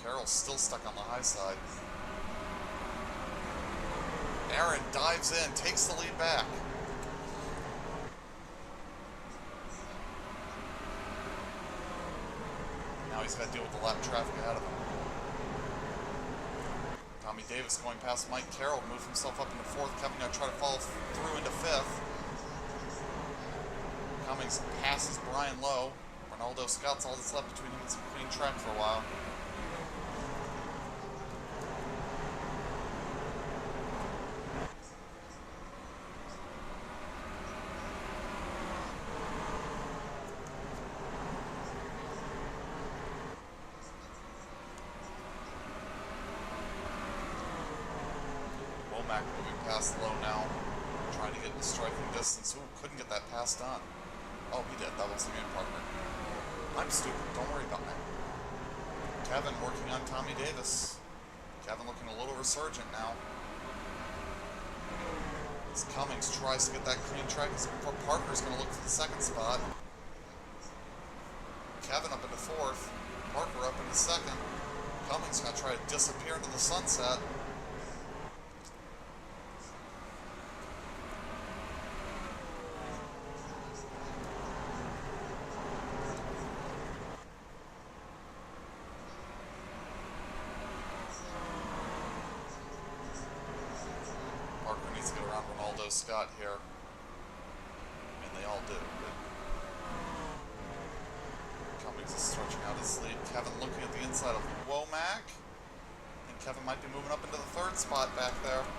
Carroll's still stuck on the high side. Aaron dives in, takes the lead back. Now he's got to deal with the lap traffic ahead of him. Tommy Davis going past Mike Carroll, move himself up into 4th. Kevin going to try to follow through into 5th. Cummings passes Brian Lowe. Ronaldo Scott's all that's left between him and some clean track for a while. Womack moving past Lowe now, trying to get in striking distance. Ooh, couldn't get that pass done. Oh, he did. That was the game partner. I'm stupid. Don't worry about me. Kevin working on Tommy Davis. Kevin looking a little resurgent now. As Cummings tries to get that clean track, before Parker's going to look for the 2nd spot. Kevin up into 4th. Parker up into 2nd. Cummings going to try to disappear into the sunset. Scott here, and they all do. But Cummings is stretching out his lead. Kevin looking at the inside of Womack, and Kevin might be moving up into the 3rd spot back there. I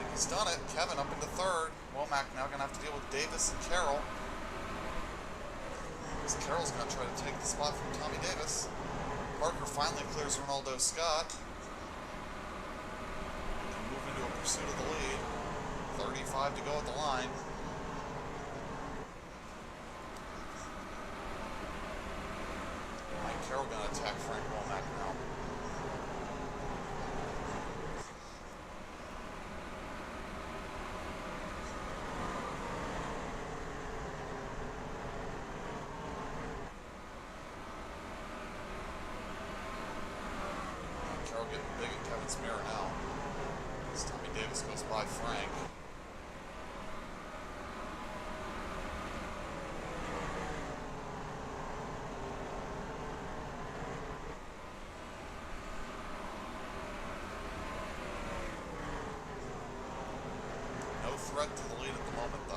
think he's done it. Kevin up into 3rd. Womack now going to have to deal with Davis and Carroll. Because Carroll's going to try to take the spot from Tommy Davis. Parker finally clears Ronaldo Scott. Pursuit of the lead. 35 to go at the line. Mike Carroll going to attack Frank Womack now. Mike Carroll getting big in Kevin's mirror now. Tommy Davis goes by Frank. threat to the lead at the moment, though.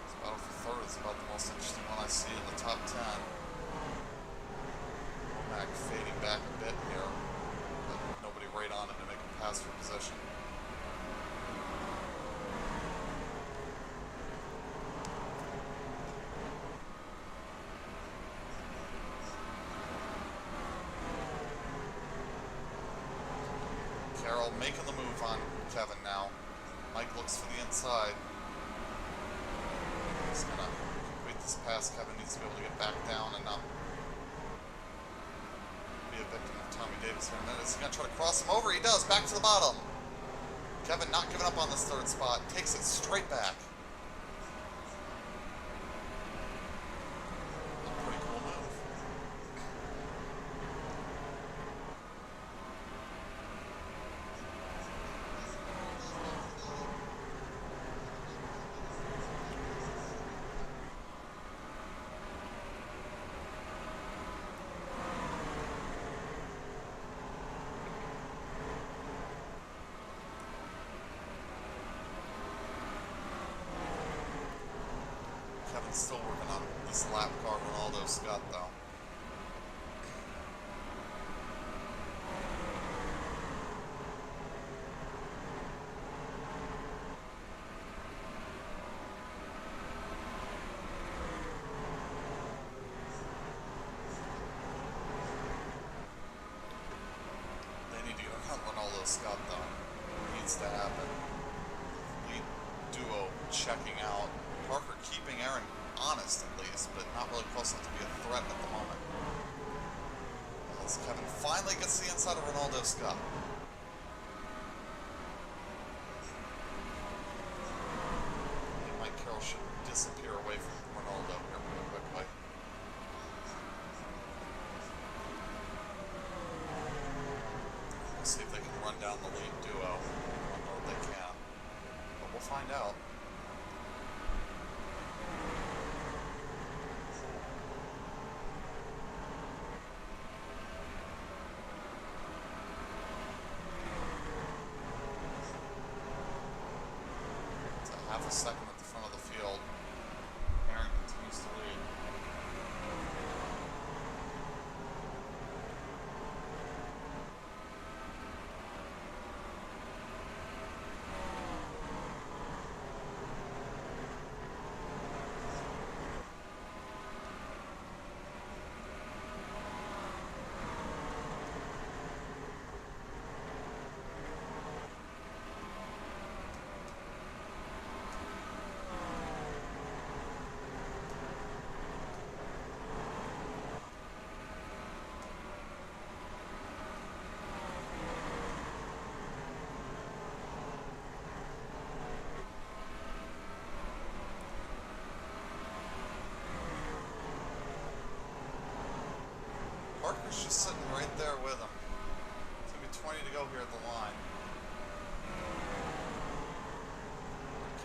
This battle for third is about the most interesting one I see in the top 10. Womack fading back a bit here, but nobody right on him to make a pass for position. Carroll making the move on Kevin now. Mike looks for the inside. He's gonna complete this pass. Kevin needs to be able to get back down and not be a victim of Tommy Davis here in a minute. Is he gonna try to cross him over? He does. Back to the bottom. Kevin not giving up on this third spot. Takes it straight back. A pretty cool move. Still working on this lap car Ronaldo's got, though. They need to get around Ronaldo Scott, though. It needs to happen. Lead duo checking out. Parker keeping Aaron honest, at least, but not really close enough to be a threat at the moment. As Kevin finally gets the inside of Ronaldo Scott. Mike Carroll should disappear away from Ronaldo here pretty quickly. We'll see if they can run down the lead duo. I don't know if they can, but we'll find out. Half a second at the front of the field. Aaron continues to lead. Parker's just sitting right there with him. It's going to be 20 to go here at the line.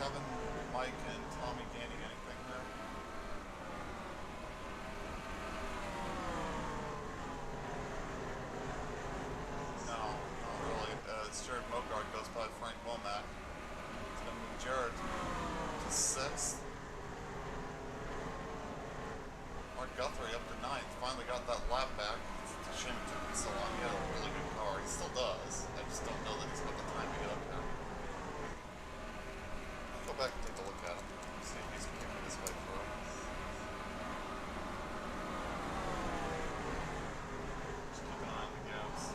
Kevin, Mike, and Tommy gaining anything there? No, not really. It's Jared Mogard goes by Frank Womack. It's going to move Jared to 6th. Mark Guthrie up to 9th. Finally got that lap back. It's a shame it took him so long. He had a really good car. He still does. I just don't know that he's got the time to get up there. I'll go back and take a look at him. See if he's keeping his way through. Just keep an eye on the gaps.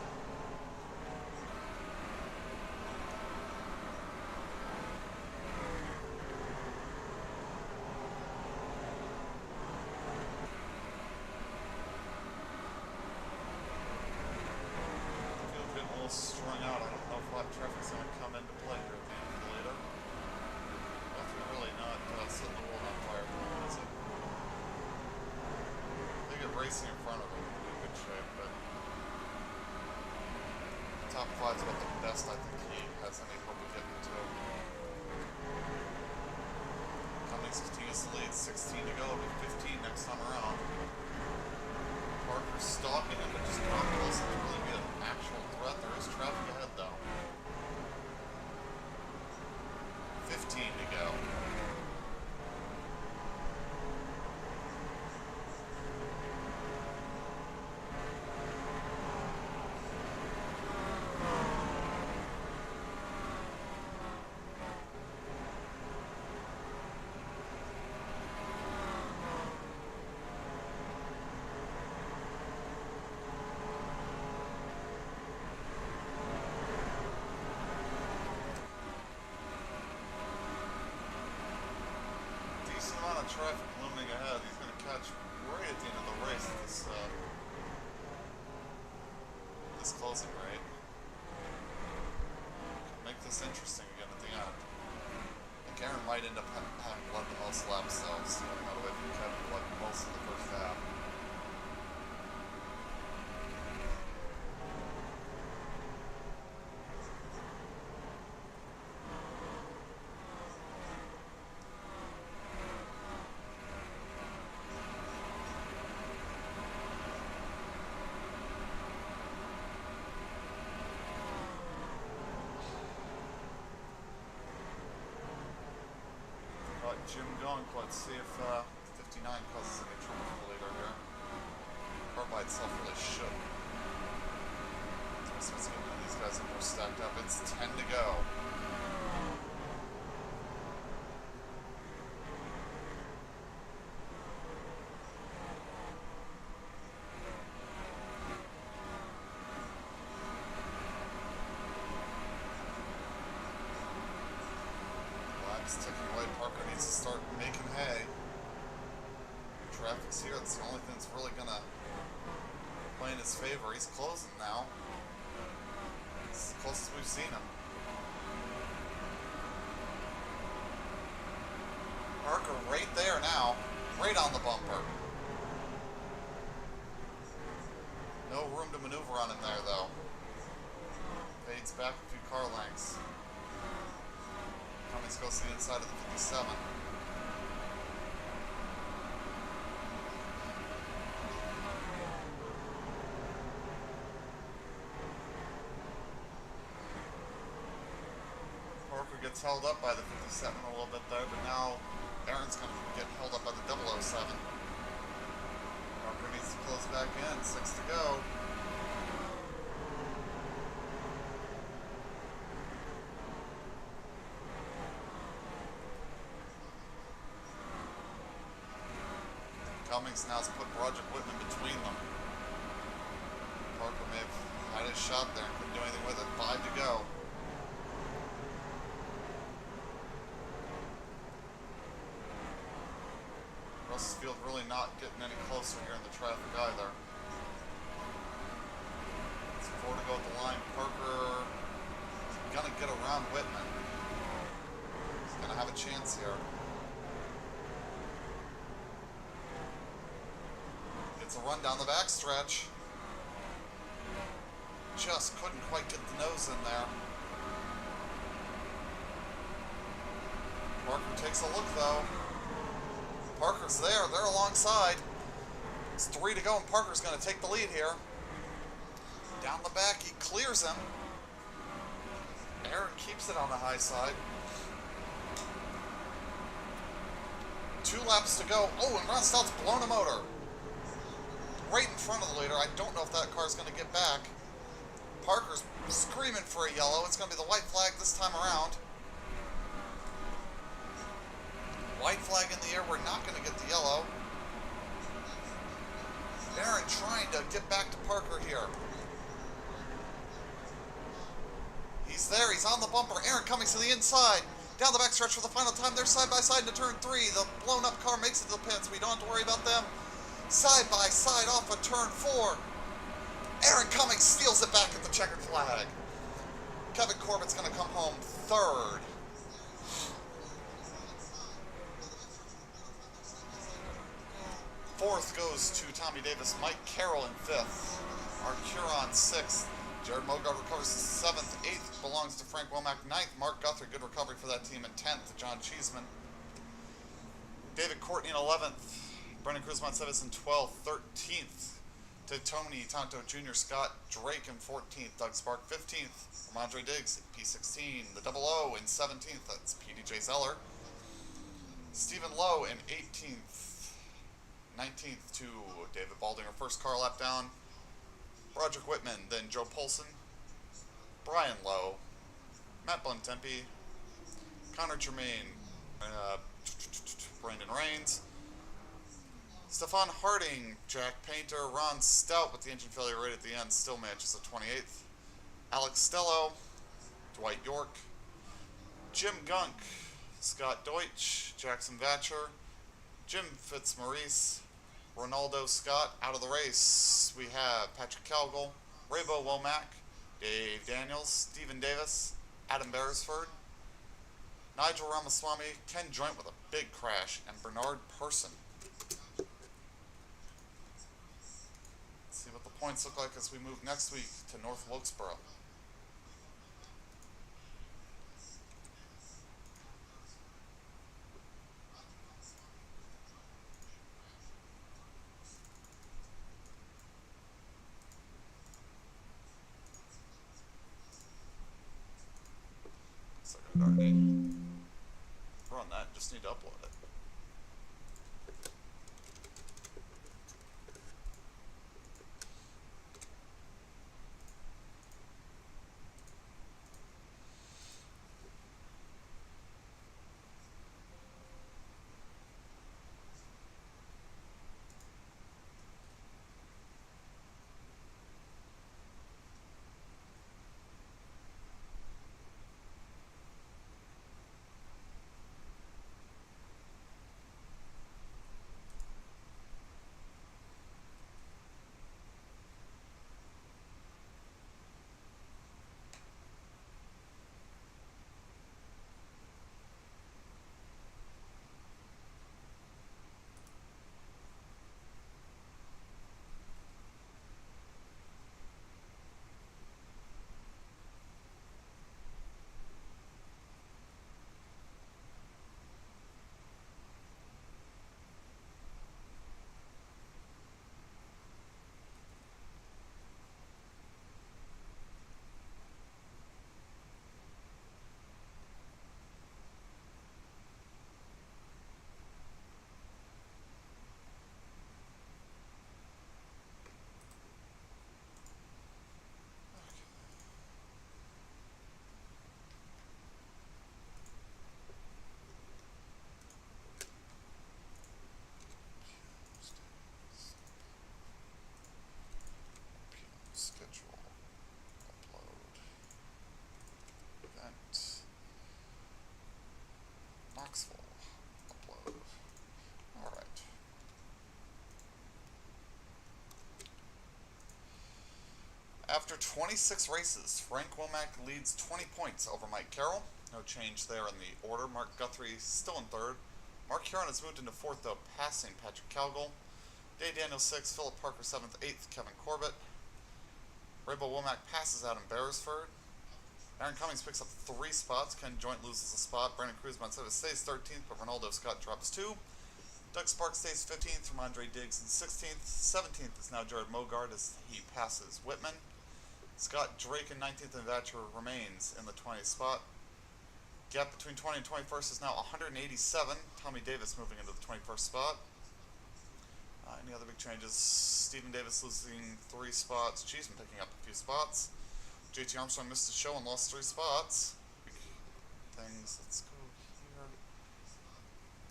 Strung out. I don't know if lap traffic's going to come into play here at the end of the later. That's really not setting the world on fire for him, is it? They get racing in front of him in good shape, but top 5 is about the best I think he has any hope of getting to. Cummings continues to lead, 16 to go, but 15 next time around. Parker's stalking him, but just not close enough to really be an actual threat. There is traffic ahead, though. 15 to go. Traffic looming ahead. He's going to catch right at the end of the race at this closing rate. Make this interesting again at the end. I think Aaron might end up having led the most laps, though, stealing out away from Kevin who led most of the first half. Jim going, let's see if 59 causes any trouble for the leader here. Car by itself really should. So let's get one of these guys are more stacked up. It's 10 to go. Ticking away. Parker needs to start making hay. Traffic's here. It's the only thing that's really gonna play in his favor. He's closing now. It's the closest we've seen him. Parker right there now. Right on the bumper. No room to maneuver on him there, though. Fades back a few car lengths. Cummings goes to the inside of the 57. Parker gets held up by the 57 a little bit there, but now Aaron's going to get held up by the 007. Parker needs to close back in. 6 to go. Cummings now has put Roger Whitman between them. Parker may have had his shot there and couldn't do anything with it. 5 to go. Russell's Field really not getting any closer here in the traffic either. It's 4 to go at the line. Parker is going to get around Whitman. He's going to have a chance here. Gets a run down the backstretch. Just couldn't quite get the nose in there. Parker takes a look though. Parker's there. They're alongside. It's 3 to go and Parker's going to take the lead here. Down the back, he clears him. Aaron keeps it on the high side. 2 laps to go. Oh, and Ron Stout's blown a motor. Right in front of the leader. I don't know if that car's going to get back. Parker's screaming for a yellow. It's going to be the white flag this time around. White flag in the air. We're not going to get the yellow. Aaron trying to get back to Parker here. He's there. He's on the bumper. Aaron coming to the inside. Down the backstretch for the final time. They're side by side into turn 3. The blown up car makes it to the pits. We don't have to worry about them. Side by side off of turn 4. Aaron Cummings steals it back at the checkered flag. Kevin Corbett's going to come home 3rd. Fourth goes to Tommy Davis. Mike Carroll in 5th. Mark Huron 6th. Jared Mogard recovers 7th. 8th belongs to Frank Womack. 9th, Mark Guthrie. Good recovery for that team. And 10th, John Cheeseman. David Courtney in 11th. Brendan Cruz Montsevis in 12th. 13th, to Tony Tonto Jr., Scott Drake in 14th, Doug Spark 15th, Ramondre Diggs P16, the Double O in 17th, that's PDJ Zeller, Stephen Lowe in 18th, 19th to David Baldinger, first car lap down, Roderick Whitman, then Joe Polson, Brian Lowe, Matt Bontempi, Connor Germain, Brandon Rains, Stefan Harding, Jack Painter, Ron Stout with the engine failure right at the end, still manages the 28th. Alex Stello, Dwight York, Jim Gunk, Scott Deutsch, Jackson Vatcher, Jim Fitzmaurice, Ronaldo Scott. Out of the race, we have Patrick Calgill, Raybo Womack, Dave Daniels, Stephen Davis, Adam Beresford, Nigel Ramaswamy, Ken Joint with a big crash, and Bernard Person. Let's see what the points look like as we move next week to North Wilkesboro. Looks like I've already run that, just need to upload it. Schedule, upload, event, Knoxville, upload. Alright. After 26 races, Frank Womack leads 20 points over Mike Carroll. No change there in the order. Mark Guthrie still in third. Mark Huron has moved into fourth, though, passing Patrick Calgill. Dave Daniels 6th, Philip Parker 7th, 8th, Kevin Corbett. Raybo Womack passes Adam Beresford. Aaron Cummings picks up 3 spots. Ken Joint loses a spot. Brandon Cruz Montsevis stays 13th, but Ronaldo Scott drops 2. Doug Sparks stays 15th from Andre Diggs in 16th. 17th is now Jared Mogard as he passes Whitman. Scott Drake in 19th and Vatcher remains in the 20th spot. Gap between 20 and 21st is now 187. Tommy Davis moving into the 21st spot. Any other big changes? Stephen Davis losing 3 spots. Cheeseman picking up a few spots. JT Armstrong missed the show and lost 3 spots. Big things. Let's go here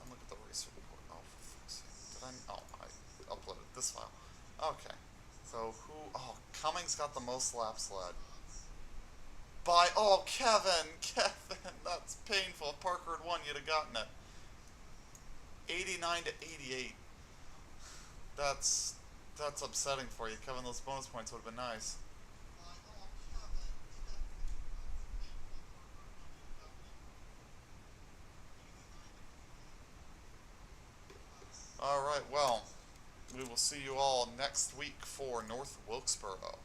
and look at the race report. Oh, for fuck's sake. Did I? Oh, I uploaded this file. Okay. So who? Oh, Cummings got the most laps led. Oh, Kevin, that's painful. If Parker had won, you'd have gotten it. 89 to 88. That's upsetting for you, Kevin. Those bonus points would have been nice. Alright, well, we will see you all next week for North Wilkesboro.